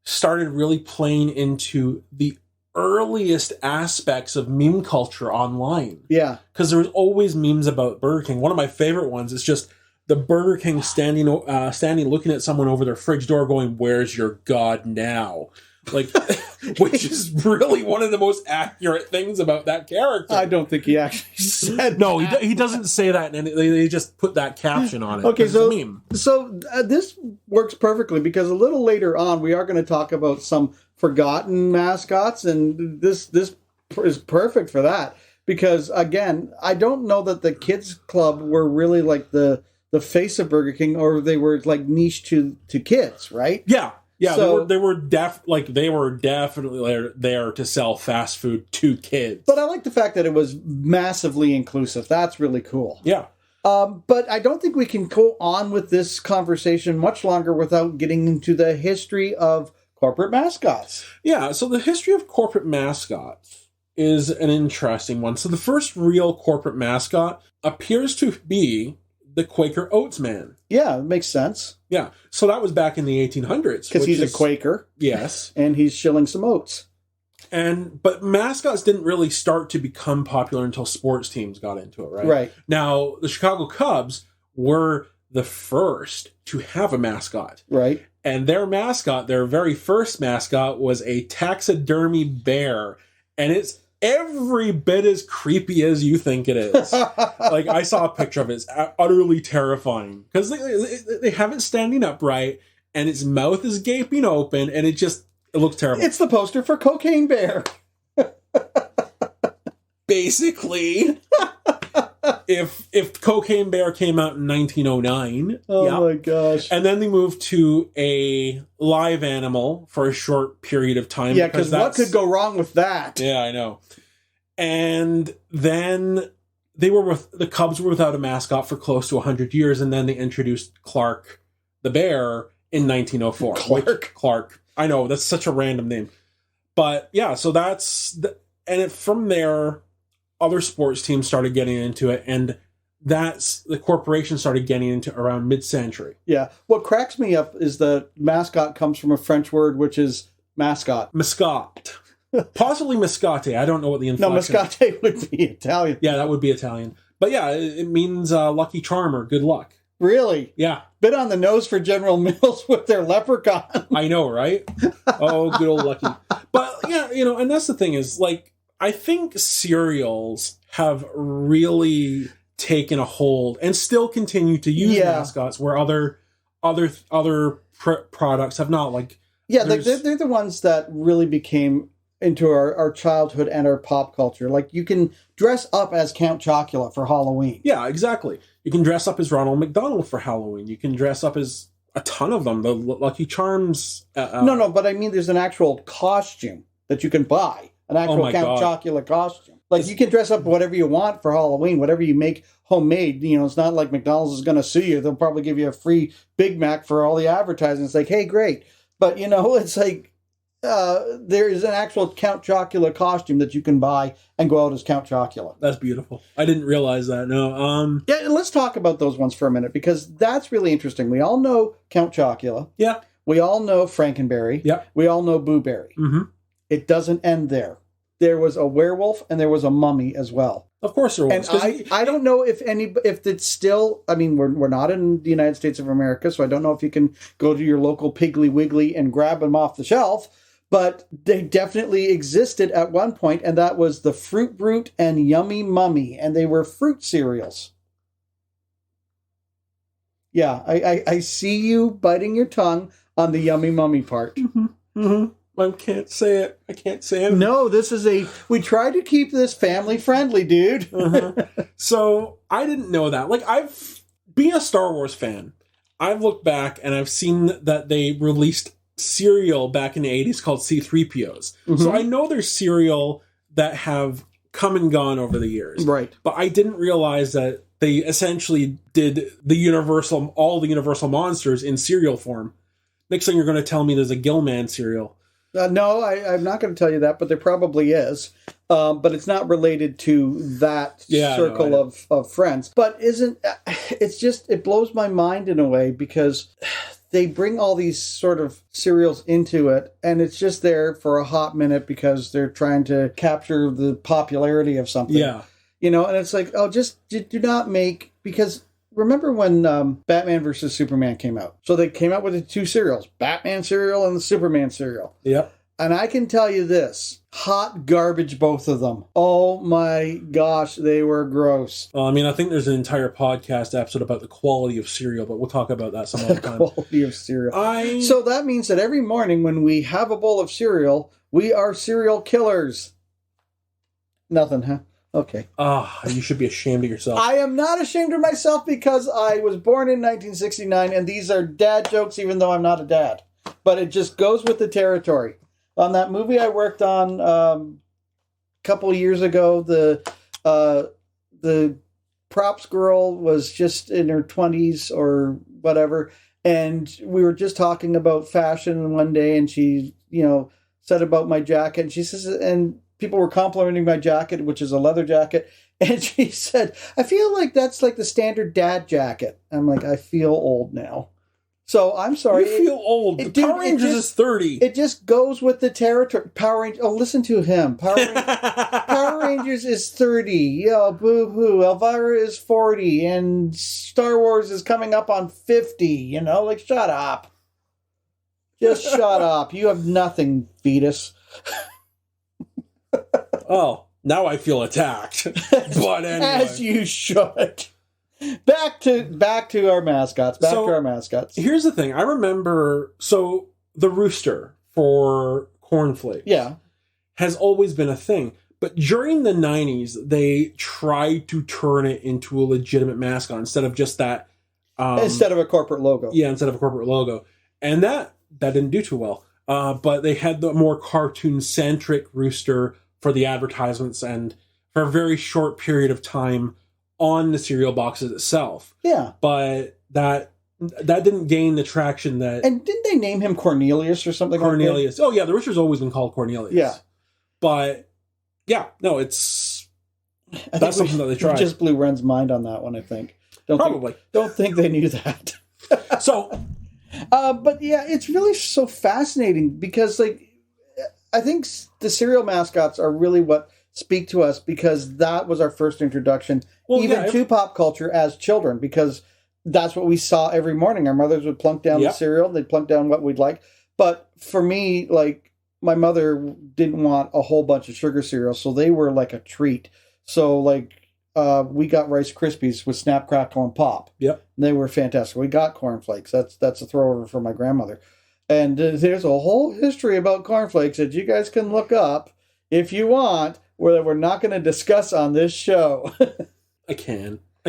started really playing into the earliest aspects of meme culture online. Yeah. Because there was always memes about Burger King. One of my favorite ones is just the Burger King standing looking at someone over their fridge door going, "Where's your God now?" Which is really one of the most accurate things about that character. I don't think he actually said no, he doesn't say that, and they just put that caption on it. Okay, so it's a meme. This works perfectly, because a little later on we are going to talk about some forgotten mascots, and this is perfect for that, because again, I don't know that the kids club were really the face of Burger King, or they were niche to kids, right? Yeah. Yeah, so, they were definitely there to sell fast food to kids. But I like the fact that it was massively inclusive. That's really cool. Yeah. But I don't think we can go on with this conversation much longer without getting into the history of corporate mascots. Yeah, so the history of corporate mascots is an interesting one. So the first real corporate mascot appears to be the Quaker Oats Man. Yeah, it makes sense. Yeah, so that was back in the 1800s. Because he's a Quaker. Yes. And he's shilling some oats. But mascots didn't really start to become popular until sports teams got into it, right? Right. Now, the Chicago Cubs were the first to have a mascot. Right. And their very first mascot, was a taxidermy bear. And it's every bit as creepy as you think it is. I saw a picture of it. It's utterly terrifying. Because they have it standing upright, and its mouth is gaping open, and it looks terrible. It's the poster for Cocaine Bear. Basically. If Cocaine Bear came out in 1909. Oh my gosh. And then they moved to a live animal for a short period of time. Yeah, because what could go wrong with that? Yeah, I know. And then the Cubs were without a mascot for close to 100 years, and then they introduced Clark the Bear in 1904. Clark. I know, that's such a random name. But yeah, so from there, other sports teams started getting into it, and the corporation started getting into around mid-century. Yeah. What cracks me up is the mascot comes from a French word, which is mascot. Mascot. Possibly Mascotte. I don't know what the No, inflection. Mascotte would be Italian. Yeah, that would be Italian. But yeah, it means lucky charm or good luck. Really? Yeah. Bit on the nose for General Mills with their leprechaun. I know, right? Oh, good old lucky. But yeah, and that's the thing is, like, I think cereals have really taken a hold and still continue to use mascots where other products have not. Like, yeah, they're the ones that really became into our childhood and our pop culture. Like, you can dress up as Count Chocula for Halloween. Yeah, exactly. You can dress up as Ronald McDonald for Halloween. You can dress up as a ton of them. The Lucky Charms. No, but I mean, there's an actual costume that you can buy. An actual Count Chocula costume. Like, you can dress up whatever you want for Halloween, whatever you make homemade. It's not like McDonald's is going to sue you. They'll probably give you a free Big Mac for all the advertising. It's like, hey, great. But, it's like, there is an actual Count Chocula costume that you can buy and go out as Count Chocula. That's beautiful. I didn't realize that. No. Yeah, and let's talk about those ones for a minute, because that's really interesting. We all know Count Chocula. Yeah. We all know Frankenberry. Yeah. We all know Boo Berry. Mm-hmm. It doesn't end there. There was a werewolf and there was a mummy as well. Of course there was. And I don't know if it's still, I mean, we're not in the United States of America, so I don't know if you can go to your local Piggly Wiggly and grab them off the shelf, but they definitely existed at one point, and that was the Fruit Brute and Yummy Mummy, and they were fruit cereals. Yeah, I see you biting your tongue on the Yummy Mummy part. Mm-hmm. Mm-hmm. I can't say it. No, we try to keep this family friendly, dude. Uh-huh. So I didn't know that. Like, being a Star Wars fan, I've looked back and I've seen that they released cereal back in the 80s called C-3POs. Mm-hmm. So I know there's cereal that have come and gone over the years. Right. But I didn't realize that they essentially did all the Universal monsters in cereal form. Next thing you're going to tell me there's a Gilman cereal. No, I'm not going to tell you that, but there probably is. But it's not related to that circle of friends. But it blows my mind in a way, because they bring all these sort of cereals into it, and it's just there for a hot minute because they're trying to capture the popularity of something. Yeah. And it's like, just do not make, because remember when Batman versus Superman came out? So they came out with the two cereals, Batman cereal and the Superman cereal. Yep. And I can tell you this, hot garbage, both of them. Oh my gosh, they were gross. I mean, I think there's an entire podcast episode about the quality of cereal, but we'll talk about that some other time. Quality of cereal. So that means that every morning when we have a bowl of cereal, we are cereal killers. Nothing, huh? Okay. You should be ashamed of yourself. I am not ashamed of myself, because I was born in 1969, and these are dad jokes, even though I'm not a dad. But it just goes with the territory. On that movie I worked on a couple years ago, the props girl was just in her 20s or whatever, and we were just talking about fashion one day, and she, said about my jacket, and she says, and people were complimenting my jacket, which is a leather jacket. And she said, I feel like that's like the standard dad jacket. I'm like, I feel old now. So I'm sorry. You feel old. Power Rangers is 30. It just goes with the territory. Power Rangers. Oh, listen to him. Power Rangers is 30. Yeah, boo-hoo. Elvira is 40. And Star Wars is coming up on 50. Like, shut up. Just shut up. You have nothing, fetus. Oh, now I feel attacked. But anyway. As you should. Back to our mascots. To our mascots. Here's the thing. I remember, the rooster for cornflakes has always been a thing. But during the 90s, they tried to turn it into a legitimate mascot instead of just that. Instead of a corporate logo. Yeah, instead of a corporate logo. And that didn't do too well. But they had the more cartoon-centric rooster for the advertisements and for a very short period of time on the cereal boxes itself. Yeah. But that didn't gain the traction that... And didn't they name him Cornelius or something Cornelius. like that? Oh, yeah, the rooster's always been called Cornelius. Yeah. But, that's something that they tried. Just blew Ren's mind on that one, I think. Don't think they knew that. So... but yeah, it's really so fascinating because, like, I think the cereal mascots are really what speak to us because that was our first introduction, to pop culture as children, because that's what we saw every morning. Our mothers would plunk down the cereal, they'd plunk down what we'd like. But for me, like, my mother didn't want a whole bunch of sugar cereals, so they were like a treat. So, like, we got Rice Krispies with Snap, Crackle, and Pop. Yep. They were fantastic. We got Corn Flakes. That's a throwover for my grandmother. And there's a whole history about Corn Flakes that you guys can look up if you want, where we're not going to discuss on this show. I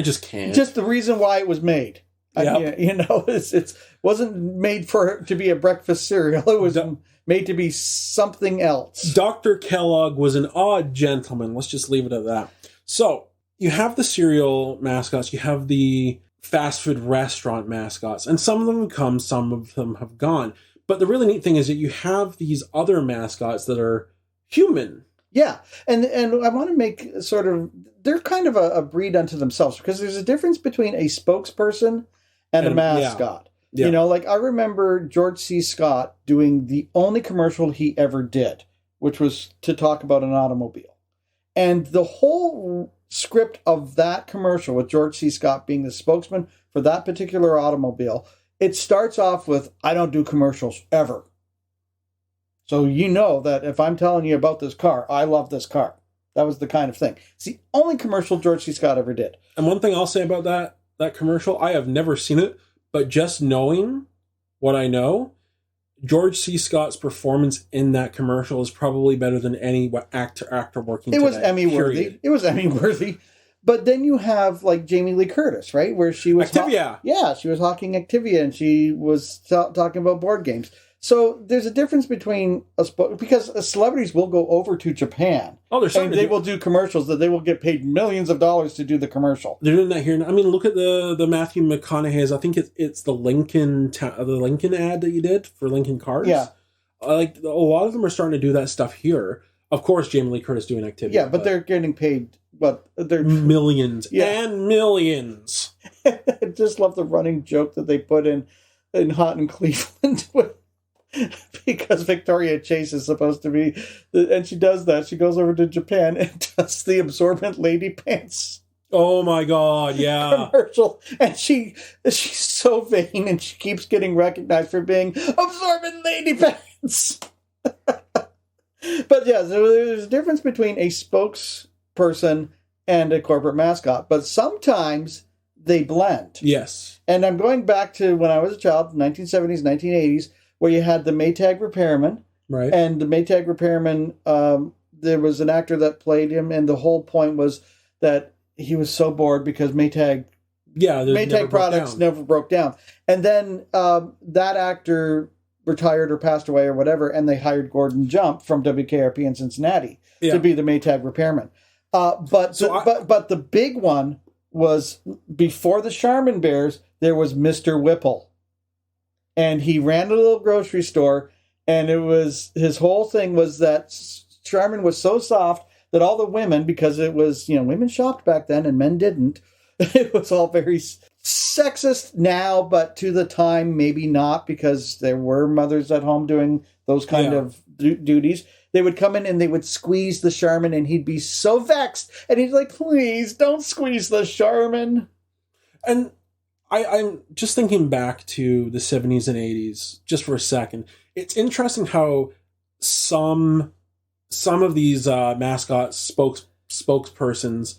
just can't. Just the reason why it was made. Yep. It wasn't made to be a breakfast cereal. It was made to be something else. Dr. Kellogg was an odd gentleman. Let's just leave it at that. So, you have the cereal mascots, you have the fast food restaurant mascots, and some of them have come, some of them have gone. But the really neat thing is that you have these other mascots that are human. Yeah, and I want to make they're kind of a breed unto themselves, because there's a difference between a spokesperson and a mascot. Yeah. Like, I remember George C. Scott doing the only commercial he ever did, which was to talk about an automobile. And the whole script of that commercial, with George C. Scott being the spokesman for that particular automobile, it starts off with, "I don't do commercials ever. So you know that if I'm telling you about this car, I love this car." That was the kind of thing. It's the only commercial George C. Scott ever did. And one thing I'll say about that commercial, I have never seen it, but just knowing what I know, George C. Scott's performance in that commercial is probably better than any actor working today. It was Emmy-worthy. It was Emmy-worthy. But then you have, like, Jamie Lee Curtis, right? Where she was... Activia. She was hawking Activia, and she was talking about board games. So there's a difference between because celebrities will go over to Japan. Oh, and they will do commercials that they will get paid millions of dollars to do the commercial. They're doing that here. I mean, look at the Matthew McConaughey's. I think it's the Lincoln ad that you did for Lincoln Cars. Yeah, like a lot of them are starting to do that stuff here. Of course, Jamie Lee Curtis doing Activity. Yeah, but they're getting paid. But they're millions and millions. I just love the running joke that they put in Hot in Cleveland with. Because Victoria Chase is supposed to be, and she does that. She goes over to Japan and does the absorbent lady pants. Oh my God! Yeah, commercial, and she's so vain, and she keeps getting recognized for being absorbent lady pants. But yeah, so there's a difference between a spokesperson and a corporate mascot, but sometimes they blend. Yes, and I'm going back to when I was a child, 1970s, 1980s. Where you had the Maytag repairman. Right. And the Maytag repairman, there was an actor that played him, and the whole point was that he was so bored because Maytag products never broke down. And then that actor retired or passed away or whatever, and they hired Gordon Jump from WKRP in Cincinnati to be the Maytag repairman. But the big one was, before the Charmin Bears, there was Mr. Whipple. And he ran a little grocery store, and his whole thing was that Charmin was so soft that all the women, because it was, women shopped back then and men didn't. It was all very sexist now, but to the time, maybe not, because there were mothers at home doing those kind of duties. They would come in and they would squeeze the Charmin, and he'd be so vexed. And he's like, "Please, don't squeeze the Charmin." And I'm just thinking back to the 70s and 80s, just for a second. It's interesting how some of these mascots, spokespersons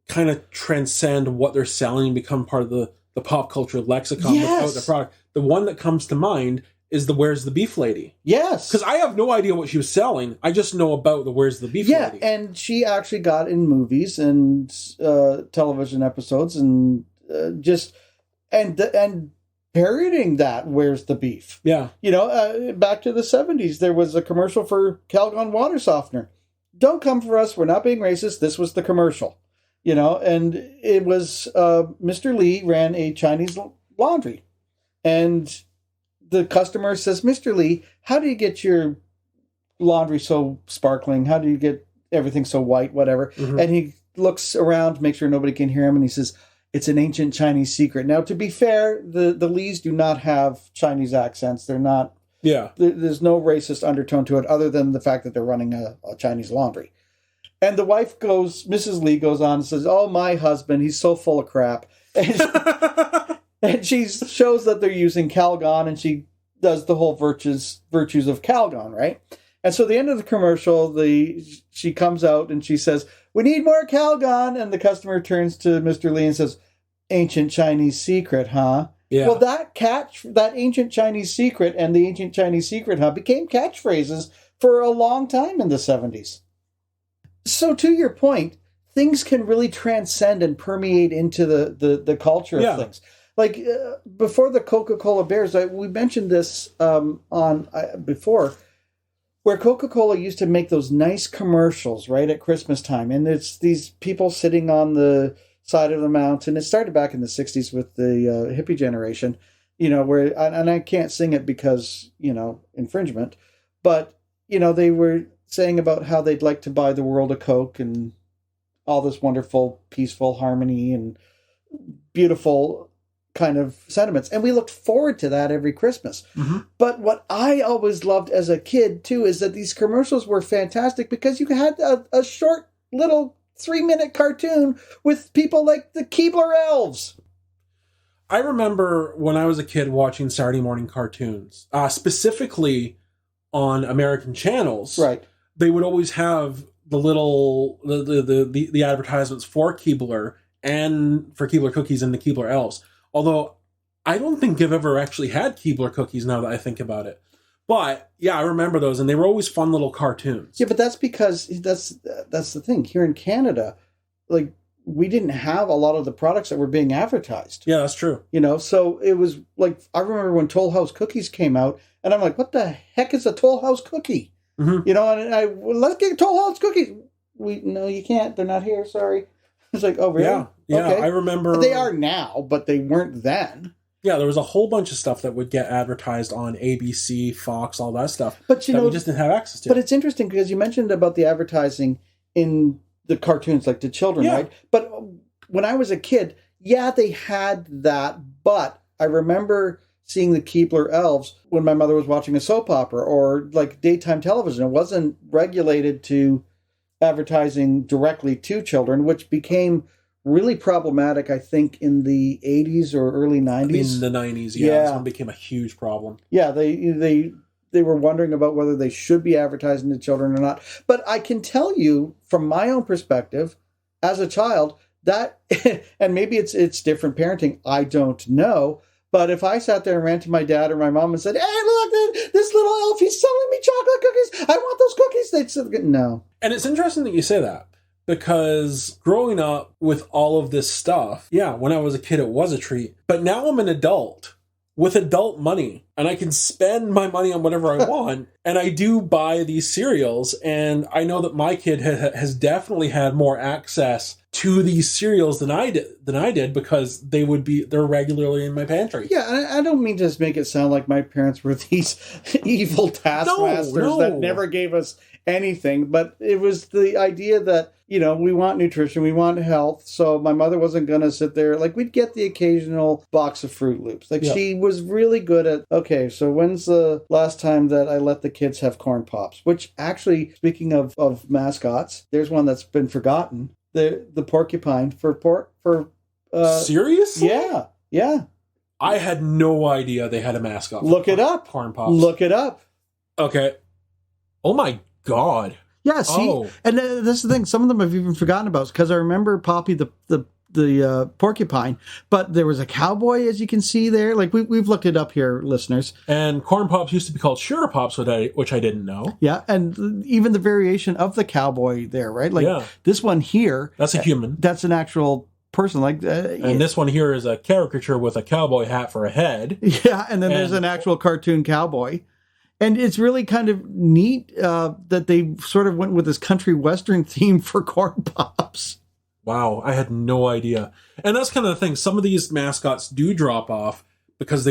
kind of transcend what they're selling and become part of the pop culture lexicon without the product. The one that comes to mind is the Where's the Beef Lady. Yes. Because I have no idea what she was selling. I just know about the Where's the Beef Lady. Yeah, and she actually got in movies and television episodes and And parodying that, "Where's the beef?" Yeah. Back to the 70s, there was a commercial for Calgon water softener. "Don't come for us, we're not being racist." This was the commercial. And it was Mr. Lee ran a Chinese laundry. And the customer says, "Mr. Lee, how do you get your laundry so sparkling? How do you get everything so white, whatever?" Mm-hmm. And he looks around to make sure nobody can hear him, and he says, "It's an ancient Chinese secret." Now, to be fair, the Lees do not have Chinese accents. They're not Yeah. There's no racist undertone to it other than the fact that they're running a Chinese laundry. And the wife Mrs. Lee goes on and says, "Oh, my husband, he's so full of crap." And she shows that they're using Calgon, and she does the whole virtues of Calgon, right? And so at the end of the commercial, she comes out and she says, "We need more Calgon." And the customer turns to Mr. Lee and says, "Ancient Chinese secret, huh?" Yeah. Well, that ancient Chinese secret and the ancient Chinese secret, huh, became catchphrases for a long time in the 70s. So to your point, things can really transcend and permeate into the culture of things. Like before the Coca-Cola Bears, we mentioned this before, where Coca-Cola used to make those nice commercials right at Christmas time, and it's these people sitting on the side of the mountain. It started back in the 60s with the hippie generation, where, and I can't sing it because, infringement, but, they were saying about how they'd like to buy the world a Coke and all this wonderful, peaceful harmony and beautiful kind of sentiments. And we looked forward to that every Christmas. Mm-hmm. But what I always loved as a kid, too, is that these commercials were fantastic because you had a short little 3-minute cartoon with people like the Keebler Elves. I remember when I was a kid watching Saturday morning cartoons, specifically on American channels. Right. They would always have the little the advertisements for Keebler and for Keebler cookies and the Keebler Elves. Although I don't think I've ever actually had Keebler cookies now that I think about it. But yeah, I remember those, and they were always fun little cartoons. Yeah, but that's because that's the thing. Here in Canada, like, we didn't have a lot of the products that were being advertised. Yeah, that's true. So it was like, I remember when Toll House cookies came out, and I'm like, what the heck is a Toll House cookie? Mm-hmm. Let's get Toll House cookies. No, you can't. They're not here. Sorry. It's like, oh, really? Yeah. Okay. I remember. They are now, but they weren't then. Yeah, there was a whole bunch of stuff that would get advertised on ABC, Fox, all that stuff. But we just didn't have access to. But it's interesting because you mentioned about the advertising in the cartoons, like to children, right? But when I was a kid, they had that. But I remember seeing the Keebler Elves when my mother was watching a soap opera or like daytime television. It wasn't regulated to advertising directly to children, which became really problematic, I think, in the 80s or early 90s. In the 90s, yeah. This one became a huge problem. Yeah, they were wondering about whether they should be advertising to children or not. But I can tell you, from my own perspective, as a child, that, and maybe it's different parenting, I don't know, but if I sat there and ran to my dad or my mom and said, "Hey, look, this little elf, he's selling me chocolate cookies. I want those cookies," they'd say, no. And it's interesting that you say that. Because growing up with all of this stuff, when I was a kid, it was a treat. But now I'm an adult with adult money, and I can spend my money on whatever I want. And I do buy these cereals, and I know that my kid has definitely had more access to these cereals than I did because they're regularly in my pantry. Yeah, I don't mean to just make it sound like my parents were these evil taskmasters that never gave us anything, but it was the idea that, we want nutrition, we want health, so my mother wasn't going to sit there, like, we'd get the occasional box of Fruit Loops. Like, she was really good at, okay, so when's the last time that I let the kids have corn pops? Which, actually, speaking of mascots, there's one that's been forgotten, the porcupine for Seriously? Yeah. I had no idea they had a mascot. Look it up. Corn pops. Look it up. Okay. Oh my God. Yeah, see, and this is the thing. Some of them I've even forgotten about because I remember Poppy the porcupine, but there was a cowboy, as you can see there. Like we've looked it up here, listeners. And corn pops used to be called sugar pops, which I didn't know. Yeah, and even the variation of the cowboy there, right? Like this one here, that's a human. That's an actual person. And this one here is a caricature with a cowboy hat for a head. Yeah, and then there's an actual cartoon cowboy. And it's really kind of neat that they sort of went with this country western theme for corn pops. Wow, I had no idea. And that's kind of the thing. Some of these mascots do drop off because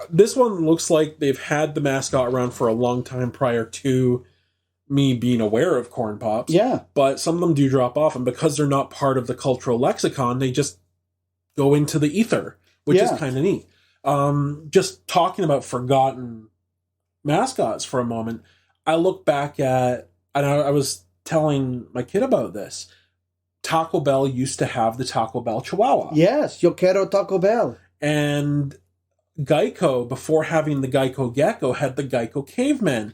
this one looks like they've had the mascot around for a long time prior to me being aware of corn pops. Yeah. But some of them do drop off, and because they're not part of the cultural lexicon, they just go into the ether, which is kind of neat. Just talking about forgotten Mascots for a moment, I look back at, and I was telling my kid about this. Taco Bell used to have the Taco Bell Chihuahua. Yes, Yo Quiero Taco Bell. And Geico, before having the Geico Gecko, had the Geico Caveman,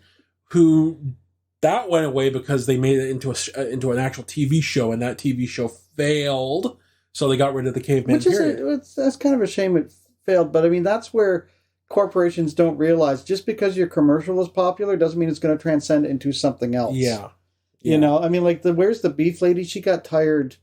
who that went away because they made it into an actual TV show, and that TV show failed, so they got rid of the Caveman. That's kind of a shame it failed, but I mean that's where corporations don't realize just because your commercial is popular doesn't mean it's going to transcend into something else. Yeah. You know, I mean, like Where's the Beef Lady? She got tired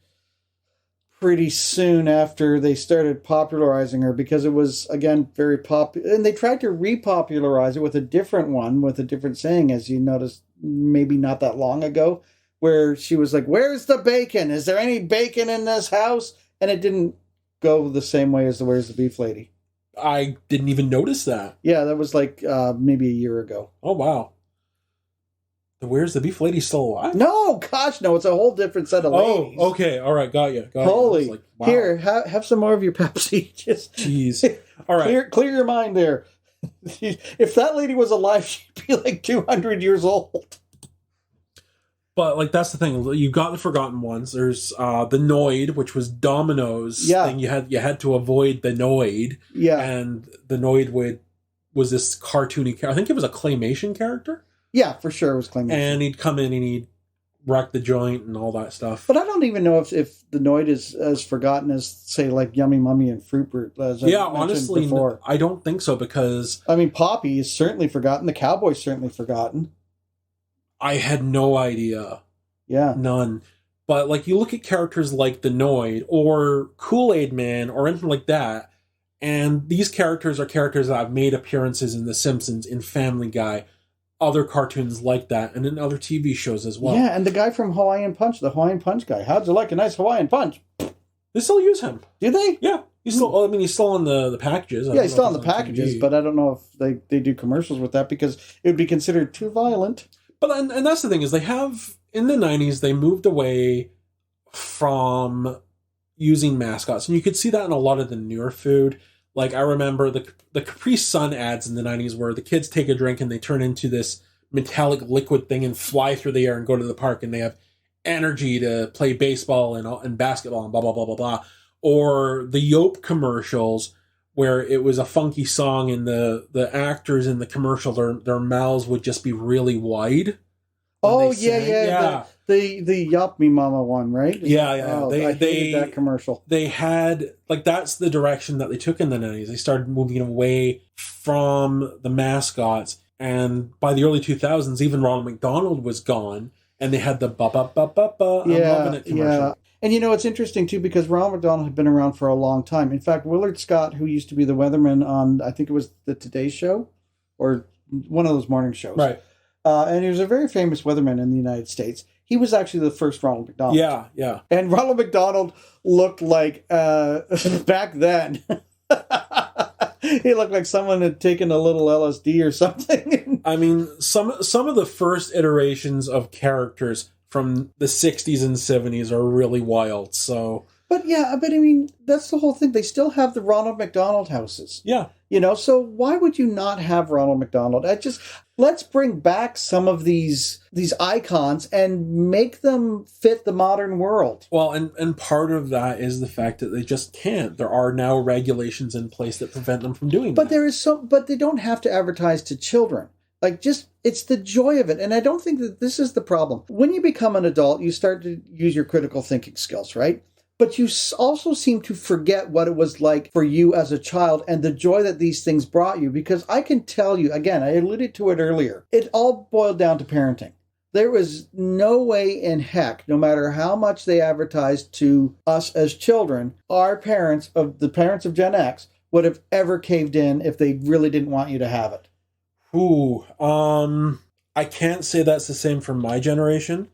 pretty soon after they started popularizing her because it was, again, very popular. And they tried to repopularize it with a different one, with a different saying, as you noticed maybe not that long ago, where she was like, "Where's the bacon? Is there any bacon in this house?" And it didn't go the same way as the Where's the Beef Lady. I didn't even notice that. Yeah, that was like maybe a year ago. Oh, wow. Where's the Beef Lady still alive? No, gosh, no. It's a whole different set of ladies. Oh, okay. All right. Got you. Holy. Like, wow. Here, have some more of your Pepsi. Just jeez. All right. Clear your mind there. If that lady was alive, she'd be like 200 years old. But, like, that's the thing. You've got the forgotten ones. There's the Noid, which was Domino's thing. You had to avoid the Noid. Yeah. And the Noid was this cartoony character. I think it was a claymation character. Yeah, for sure it was claymation. And he'd come in and he'd wreck the joint and all that stuff. But I don't even know if the Noid is as forgotten as, say, like Yummy Mummy and Fruit Brute. Honestly, before. I don't think so because... I mean, Poppy is certainly forgotten. The Cowboy's certainly forgotten. I had no idea. Yeah. None. But, like, you look at characters like the Noid or Kool-Aid Man or anything like that, and these characters are characters that have made appearances in The Simpsons, in Family Guy, other cartoons like that, and in other TV shows as well. Yeah, and the guy from Hawaiian Punch, the Hawaiian Punch guy. How'd you like a nice Hawaiian Punch? They still use him. Do they? Yeah. He's still, I mean, he's still on the packages. Yeah, he's still on the packages, but I don't know if they do commercials with that because it would be considered too violent. But, and that's the thing, is they have, in the 90s, they moved away from using mascots. And you could see that in a lot of the newer food. Like, I remember the Capri Sun ads in the 90s where the kids take a drink and they turn into this metallic liquid thing and fly through the air and go to the park and they have energy to play baseball and basketball and blah, blah, blah, blah, blah. Or the Yope commercials where it was a funky song and the actors in the commercial, their mouths would just be really wide. Oh, yeah. The Yop Me Mama one, right? Yeah. Oh, I hated that commercial. They had, like, that's the direction that they took in the 90s. They started moving away from the mascots. And by the early 2000s, even Ronald McDonald was gone. And they had the ba-ba-ba-ba-ba, I'm loving it commercial. Yeah. And, you know, it's interesting, too, because Ronald McDonald had been around for a long time. In fact, Willard Scott, who used to be the weatherman on, I think it was the Today Show, or one of those morning shows. Right. And he was a very famous weatherman in the United States. He was actually the first Ronald McDonald. Yeah. And Ronald McDonald looked like, back then, he looked like someone had taken a little LSD or something. I mean, some of the first iterations of characters from the 60s and 70s are really wild, so... But I mean, that's the whole thing. They still have the Ronald McDonald houses. Yeah. You know, so why would you not have Ronald McDonald? Let's bring back some of these icons and make them fit the modern world. Well, and part of that is the fact that they just can't. There are now regulations in place that prevent them from doing that. But they don't have to advertise to children. It's the joy of it. And I don't think that this is the problem. When you become an adult, you start to use your critical thinking skills, right? But you also seem to forget what it was like for you as a child and the joy that these things brought you. Because I can tell you, again, I alluded to it earlier, it all boiled down to parenting. There was no way in heck, no matter how much they advertised to us as children, our parents, the parents of Gen X, would have ever caved in if they really didn't want you to have it. Ooh, I can't say that's the same for my generation.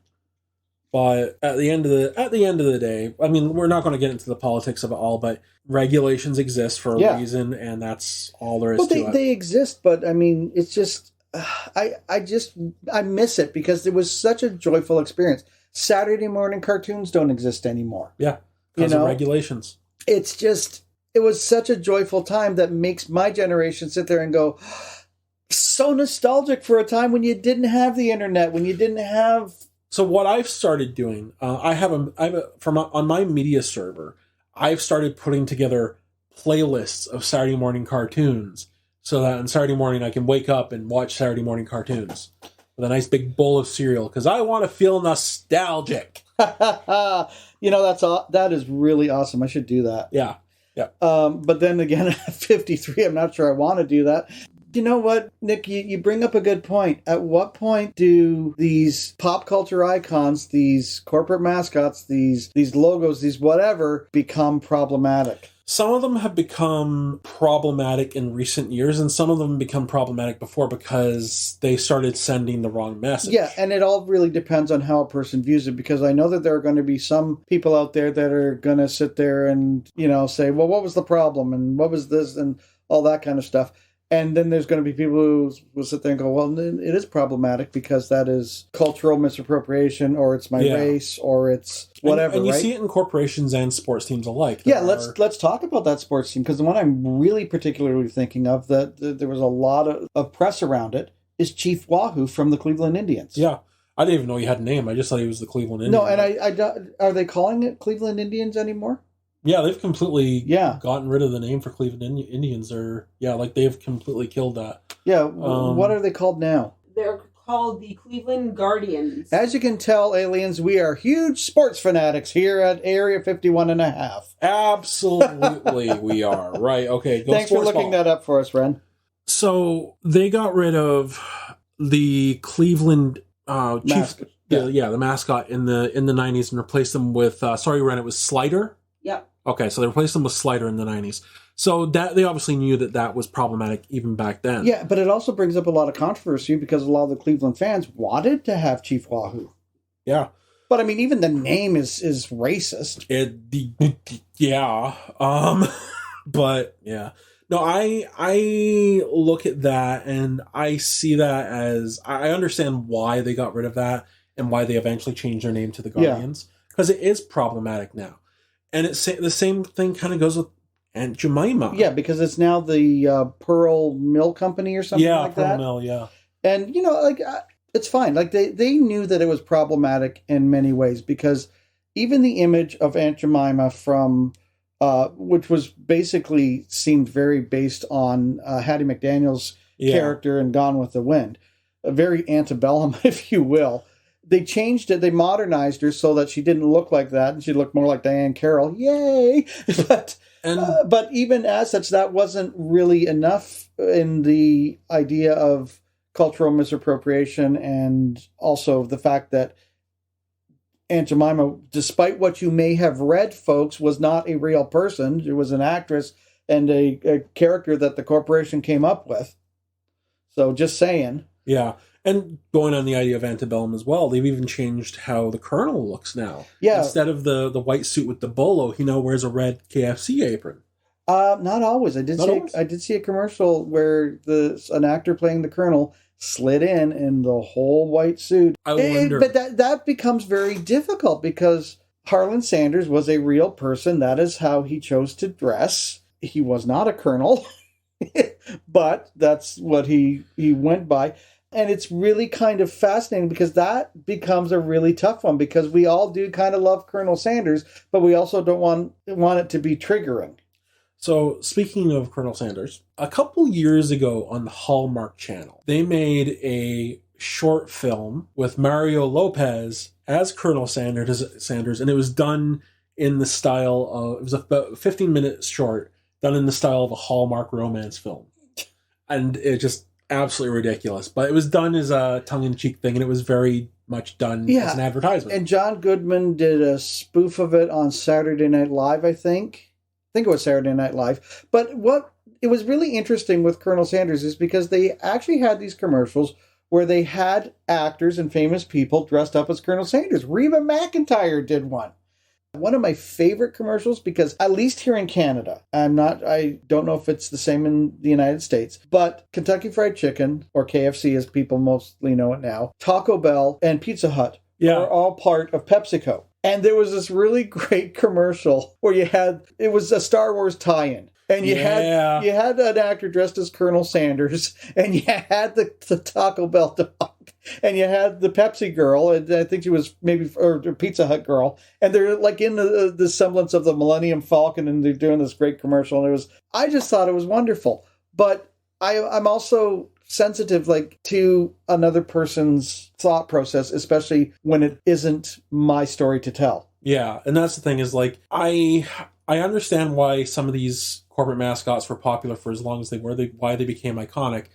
But at the end of the day, I mean, we're not going to get into the politics of it all, but regulations exist for a reason, and that's all there is to it. They exist, but I mean, it's just I miss it because it was such a joyful experience. Saturday morning cartoons don't exist anymore. Yeah, because of regulations. It was such a joyful time that makes my generation sit there and go, So nostalgic for a time when you didn't have the internet, when you didn't have... So what I've started doing, on my media server, I've started putting together playlists of Saturday morning cartoons so that on Saturday morning I can wake up and watch Saturday morning cartoons with a nice big bowl of cereal because I want to feel nostalgic. That is really awesome. I should do that. Yeah. But then again, at 53, I'm not sure I want to do that. You know what, Nick, you bring up a good point. At what point do these pop culture icons, these corporate mascots, these logos, these whatever, become problematic? Some of them have become problematic in recent years, and some of them become problematic before because they started sending the wrong message. Yeah, and it all really depends on how a person views it, because I know that there are going to be some people out there that are going to sit there and, say, well, what was the problem, and what was this, and all that kind of stuff. And then there's going to be people who will sit there and go, well, it is problematic because that is cultural misappropriation, or it's my race, or it's whatever, and you right? see it in corporations and sports teams alike. Let's talk about that sports team, because the one I'm really particularly thinking of, that there was a lot of press around it, is Chief Wahoo from the Cleveland Indians. Yeah. I didn't even know he had a name. I just thought he was the Cleveland Indians. No, and are they calling it Cleveland Indians anymore? Yeah, they've completely gotten rid of the name for Cleveland Indians. They've completely killed that. Yeah, what are they called now? They're called the Cleveland Guardians. As you can tell, aliens, we are huge sports fanatics here at Area 51 and a half. Absolutely, we are. Right, okay. Thanks for looking that up for us, Ren. So, they got rid of the Cleveland mascot. The mascot in the 90s and replaced them with, Ren, it was Slider? Yep. Okay, so they replaced them with Slider in the 90s. So that they obviously knew that was problematic even back then. Yeah, but it also brings up a lot of controversy because a lot of the Cleveland fans wanted to have Chief Wahoo. Yeah. But I mean, even the name is racist. But yeah. No, I look at that and I see that as, I understand why they got rid of that and why they eventually changed their name to the Guardians. Because it is problematic now. And the same thing kind of goes with Aunt Jemima. Yeah, because it's now the Pearl Mill Company or something like that. Yeah, Pearl Mill, yeah. And, it's fine. Like, they knew that it was problematic in many ways, because even the image of Aunt Jemima from, which was basically seemed very based on Hattie McDaniel's character in Gone with the Wind, a very antebellum, if you will. They changed it. They modernized her so that she didn't look like that, and she looked more like Diane Carroll. Yay! But even as such, that wasn't really enough in the idea of cultural misappropriation, and also the fact that Aunt Jemima, despite what you may have read, folks, was not a real person. It was an actress and a character that the corporation came up with. So just saying. Yeah. And going on the idea of antebellum as well, they've even changed how the Colonel looks now. Yeah. Instead of the white suit with the bolo, he now wears a red KFC apron. Not always. I did see a commercial where an actor playing the Colonel slid in the whole white suit. I wonder. But that becomes very difficult because Harlan Sanders was a real person. That is how he chose to dress. He was not a colonel, but that's what he went by. And it's really kind of fascinating because that becomes a really tough one, because we all do kind of love Colonel Sanders, but we also don't want it to be triggering. So, speaking of Colonel Sanders, a couple years ago on the Hallmark Channel, they made a short film with Mario Lopez as Colonel Sanders, and it was done in the style of, it was about 15-minute short, done in the style of a Hallmark romance film. And it just absolutely ridiculous, but it was done as a tongue-in-cheek thing, and it was very much done as an advertisement. And John Goodman did a spoof of it on Saturday Night Live, I think it was Saturday Night Live. But what it was really interesting with Colonel Sanders is because they actually had these commercials where they had actors and famous people dressed up as Colonel Sanders. Reba McEntire did one. One of my favorite commercials, because at least here in Canada, I don't know if it's the same in the United States, but Kentucky Fried Chicken, or KFC as people mostly know it now, Taco Bell, and Pizza Hut are all part of PepsiCo. And there was this really great commercial where it was a Star Wars tie-in. And you had an actor dressed as Colonel Sanders, and you had the Taco Bell dog, and you had the Pepsi girl, and I think she was or Pizza Hut girl, and they're like in the semblance of the Millennium Falcon, and they're doing this great commercial, and I just thought it was wonderful. But I'm also sensitive to another person's thought process, especially when it isn't my story to tell. Yeah, and that's the thing is I understand why some of these corporate mascots were popular for as long as they were, why they became iconic,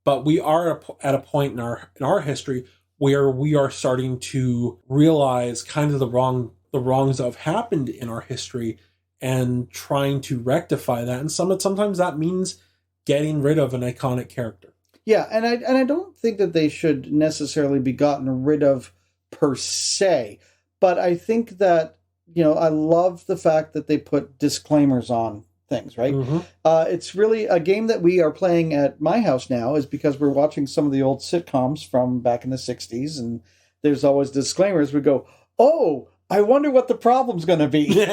but we are at a point in our history where we are starting to realize kind of the wrongs that have happened in our history and trying to rectify that. And sometimes that means getting rid of an iconic character. Yeah, and I don't think that they should necessarily be gotten rid of per se, but I think that, I love the fact that they put disclaimers on things, right? Mm-hmm. It's really a game that we are playing at my house now is because we're watching some of the old sitcoms from back in the 60s, and there's always disclaimers. We go, oh, I wonder what the problem's going to be.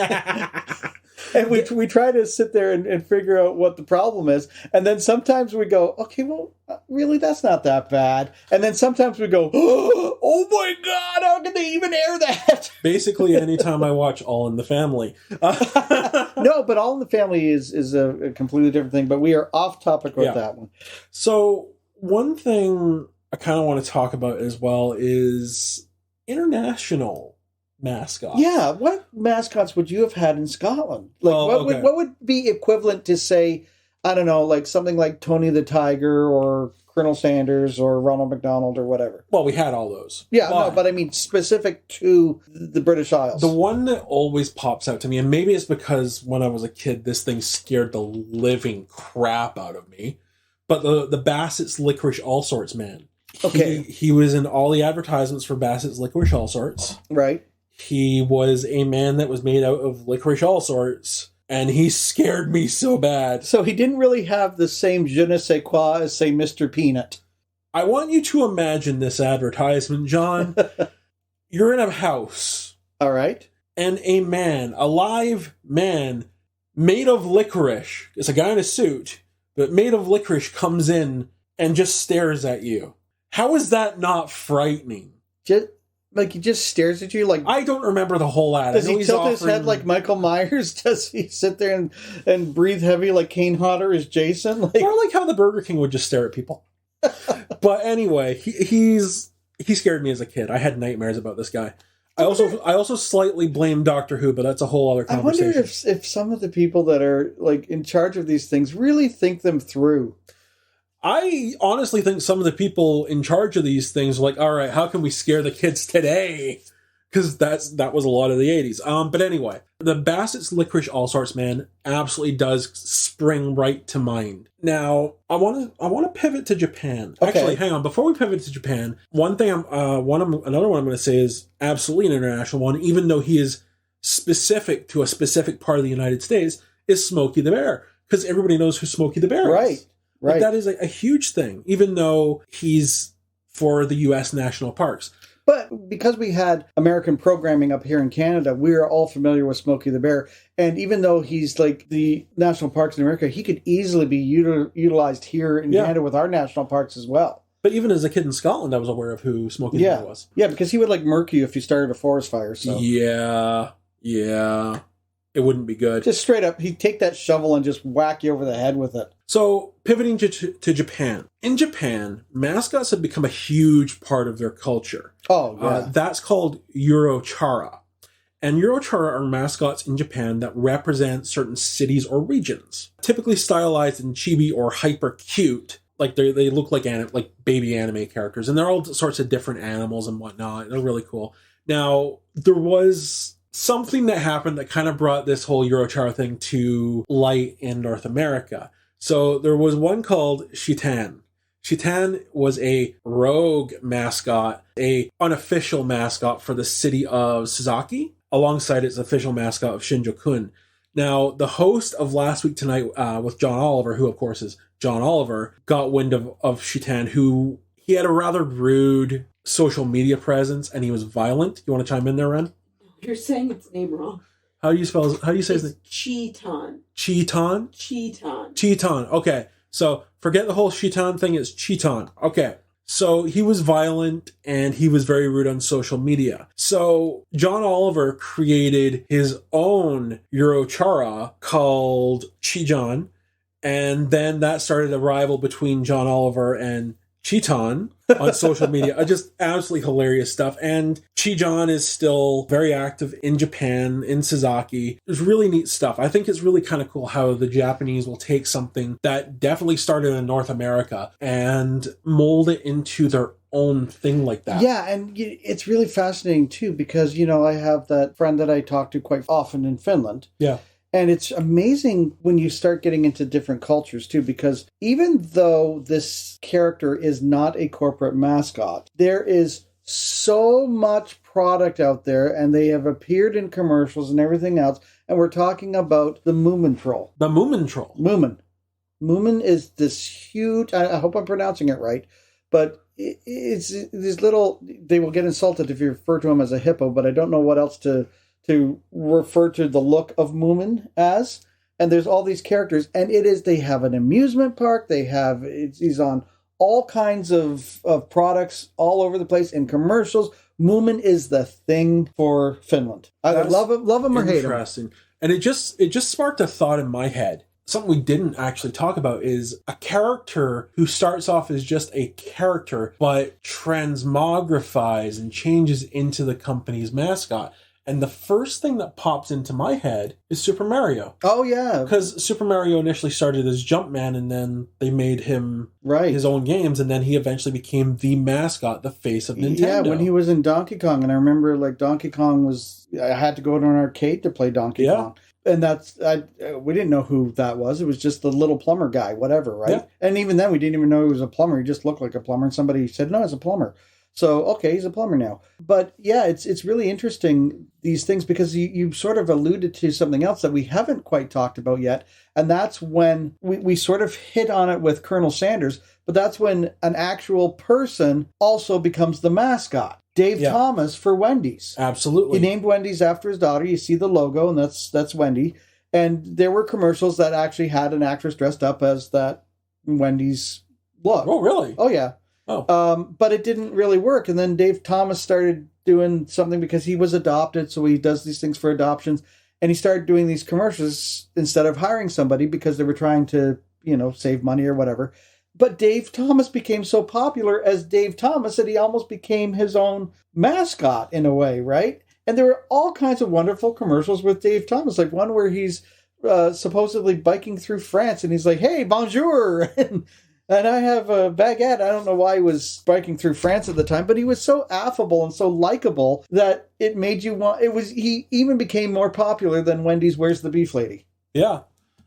And we try to sit there and figure out what the problem is. And then sometimes we go, okay, well, really, that's not that bad. And then sometimes we go, oh my God, how can they even air that? Basically, anytime I watch All in the Family. No, but All in the Family is a completely different thing. But we are off topic with that one. So one thing I kind of want to talk about as well is international mascots. Yeah, what mascots would you have had in Scotland? What would be equivalent to, say, I don't know, like something like Tony the Tiger or Colonel Sanders or Ronald McDonald or whatever? Well, we had all those. Yeah, but I mean specific to the British Isles. The one that always pops out to me, and maybe it's because when I was a kid, this thing scared the living crap out of me, but the Bassett's Licorice All Sorts man. Okay. He was in all the advertisements for Bassett's Licorice All Sorts. Right. He was a man that was made out of licorice all sorts, and he scared me so bad. So he didn't really have the same je ne sais quoi as, say, Mr. Peanut. I want you to imagine this advertisement, John. You're in a house. All right. And a live man, made of licorice, it's a guy in a suit, but made of licorice comes in and just stares at you. How is that not frightening? He just stares at you like... I don't remember the whole ad. Does he tilt his head like Michael Myers? Does he sit there and breathe heavy like Kane Hodder as Jason? Or like how the Burger King would just stare at people. But anyway, he scared me as a kid. I had nightmares about this guy. I also slightly blame Doctor Who, but that's a whole other conversation. I wonder if some of the people that are like in charge of these things really think them through. I honestly think some of the people in charge of these things are like, all right, how can we scare the kids today? Because that was a lot of the 80s. But anyway, the Bassett's Licorice All Sorts man absolutely does spring right to mind. Now, I want to pivot to Japan. Okay. Actually, hang on. Before we pivot to Japan, another one I'm going to say is absolutely an international one, even though he is specific to a specific part of the United States, is Smokey the Bear. Because everybody knows who Smokey the Bear is. Right. But that is a huge thing, even though he's for the U.S. national parks. But because we had American programming up here in Canada, we are all familiar with Smokey the Bear. And even though he's like the national parks in America, he could easily be utilized here in Canada with our national parks as well. But even as a kid in Scotland, I was aware of who Smokey the Bear was. Yeah, because he would murk you if you started a forest fire. So yeah. It wouldn't be good. Just straight up, he'd take that shovel and just whack you over the head with it. So, pivoting to Japan. In Japan, mascots have become a huge part of their culture. Oh, yeah. That's called Eurochara. And Eurochara are mascots in Japan that represent certain cities or regions. Typically stylized in chibi or hyper cute. Like, they look like baby anime characters. And they're all sorts of different animals and whatnot. They're really cool. Now, there was something that happened that kind of brought this whole Eurochara thing to light in North America. So there was one called Shitan. Shitan was a rogue mascot, a unofficial mascot for the city of Sasaki, alongside its official mascot of Shinjuku. Now, the host of Last Week Tonight with John Oliver, who of course is John Oliver, got wind of Shitan, who he had a rather rude social media presence and he was violent. You want to chime in there, Ren? You're saying its name wrong. How do you say his name? Cheeton. Cheeton? Cheeton. Cheeton. Okay. So forget the whole Cheeton thing. It's Cheeton. Okay. So he was violent and he was very rude on social media. So John Oliver created his own Eurochara called Chijon. And then that started a rival between John Oliver and Cheeton on social media. Just absolutely hilarious stuff. And Chijon is still very active in Japan, in Sasaki. There's really neat stuff. I think it's really kind of cool how the Japanese will take something that definitely started in North America and mold it into their own thing like that. Yeah, and it's really fascinating too because, I have that friend that I talk to quite often in Finland. Yeah. And it's amazing when you start getting into different cultures too, because even though this character is not a corporate mascot, there is so much product out there and they have appeared in commercials and everything else. And we're talking about the Moomin Troll. The Moomin Troll. Moomin. Moomin is this huge, I hope I'm pronouncing it right, but it's these little, they will get insulted if you refer to him as a hippo, but I don't know what else to refer to the look of Moomin as. And there's all these characters, and they have an amusement park, he's on all kinds of products all over the place in commercials. Moomin is the thing for Finland. I love him or hate him. Interesting. And it just sparked a thought in my head. Something we didn't actually talk about is a character who starts off as just a character, but transmogrifies and changes into the company's mascot. And the first thing that pops into my head is Super Mario. Oh, yeah. Because Super Mario initially started as Jumpman, and then they made him his own games, and then he eventually became the mascot, the face of Nintendo. Yeah, when he was in Donkey Kong, and I remember, Donkey Kong I had to go to an arcade to play Donkey Kong. And we didn't know who that was. It was just the little plumber guy, whatever, right? Yeah. And even then, we didn't even know he was a plumber. He just looked like a plumber, and somebody said, no, he's a plumber. So, okay, he's a plumber now. But yeah, it's really interesting, these things, because you sort of alluded to something else that we haven't quite talked about yet. And that's when we sort of hit on it with Colonel Sanders, but that's when an actual person also becomes the mascot. Dave Thomas for Wendy's. Absolutely. He named Wendy's after his daughter. You see the logo, and that's Wendy. And there were commercials that actually had an actress dressed up as that Wendy's look. Oh, really? Oh, yeah. Oh. But it didn't really work. And then Dave Thomas started doing something because he was adopted. So he does these things for adoptions. And he started doing these commercials instead of hiring somebody because they were trying to, save money or whatever. But Dave Thomas became so popular as Dave Thomas that he almost became his own mascot in a way, right? And there were all kinds of wonderful commercials with Dave Thomas, like one where he's supposedly biking through France and he's like, hey, bonjour. And I have a baguette. I don't know why he was biking through France at the time, but he was so affable and so likable that it made you want. He even became more popular than Wendy's Where's the Beef Lady. Yeah.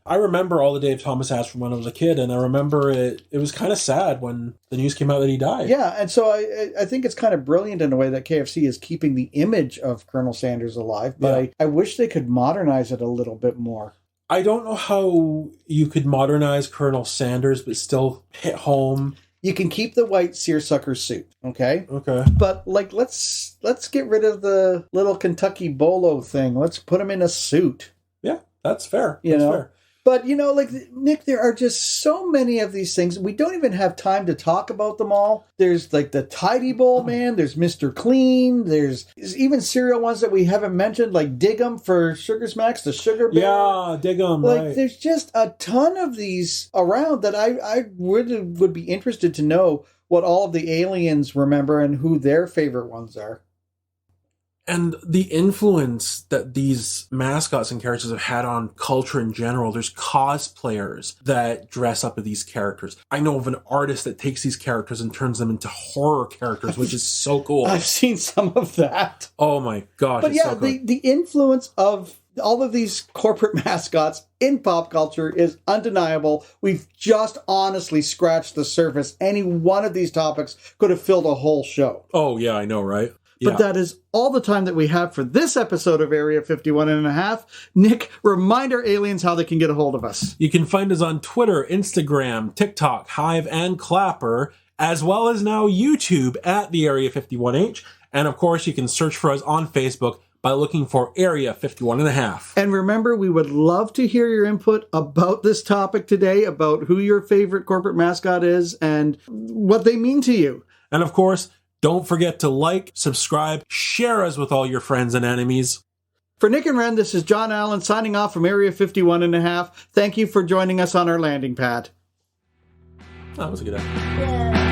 I remember all the Dave Thomas ads from when I was a kid, and I remember it was kind of sad when the news came out that he died. Yeah, and so I think it's kind of brilliant in a way that KFC is keeping the image of Colonel Sanders alive, but I wish they could modernize it a little bit more. I don't know how you could modernize Colonel Sanders, but still hit home. You can keep the white seersucker suit, okay? Okay. But let's get rid of the little Kentucky Bolo thing. Let's put him in a suit. Yeah, that's fair. That's fair. But, Nick, there are just so many of these things. We don't even have time to talk about them all. There's the Tidy Bowl Man. There's Mr. Clean. There's even cereal ones that we haven't mentioned, like Dig 'em for Sugar Smacks, the Sugar Bear. Yeah, Dig 'em, right. There's just a ton of these around that I would be interested to know what all of the aliens remember and who their favorite ones are. And the influence that these mascots and characters have had on culture in general. There's cosplayers that dress up as these characters. I know of an artist that takes these characters and turns them into horror characters, which is so cool. I've seen some of that. Oh my gosh. But yeah, so cool. the influence of all of these corporate mascots in pop culture is undeniable. We've just honestly scratched the surface. Any one of these topics could have filled a whole show. Oh yeah, I know, right? But that is all the time that we have for this episode of Area 51 and a half. Nick, remind our aliens how they can get a hold of us. You can find us on Twitter, Instagram, TikTok, Hive, and Clapper, as well as now YouTube at the Area 51H. And of course, you can search for us on Facebook by looking for Area 51.5. And remember, we would love to hear your input about this topic today, about who your favorite corporate mascot is and what they mean to you. And of course, don't forget to like, subscribe, share us with all your friends and enemies. For Nick and Ren, this is John Allen signing off from Area 51.5. Thank you for joining us on our landing pad. That was a good idea. Yeah.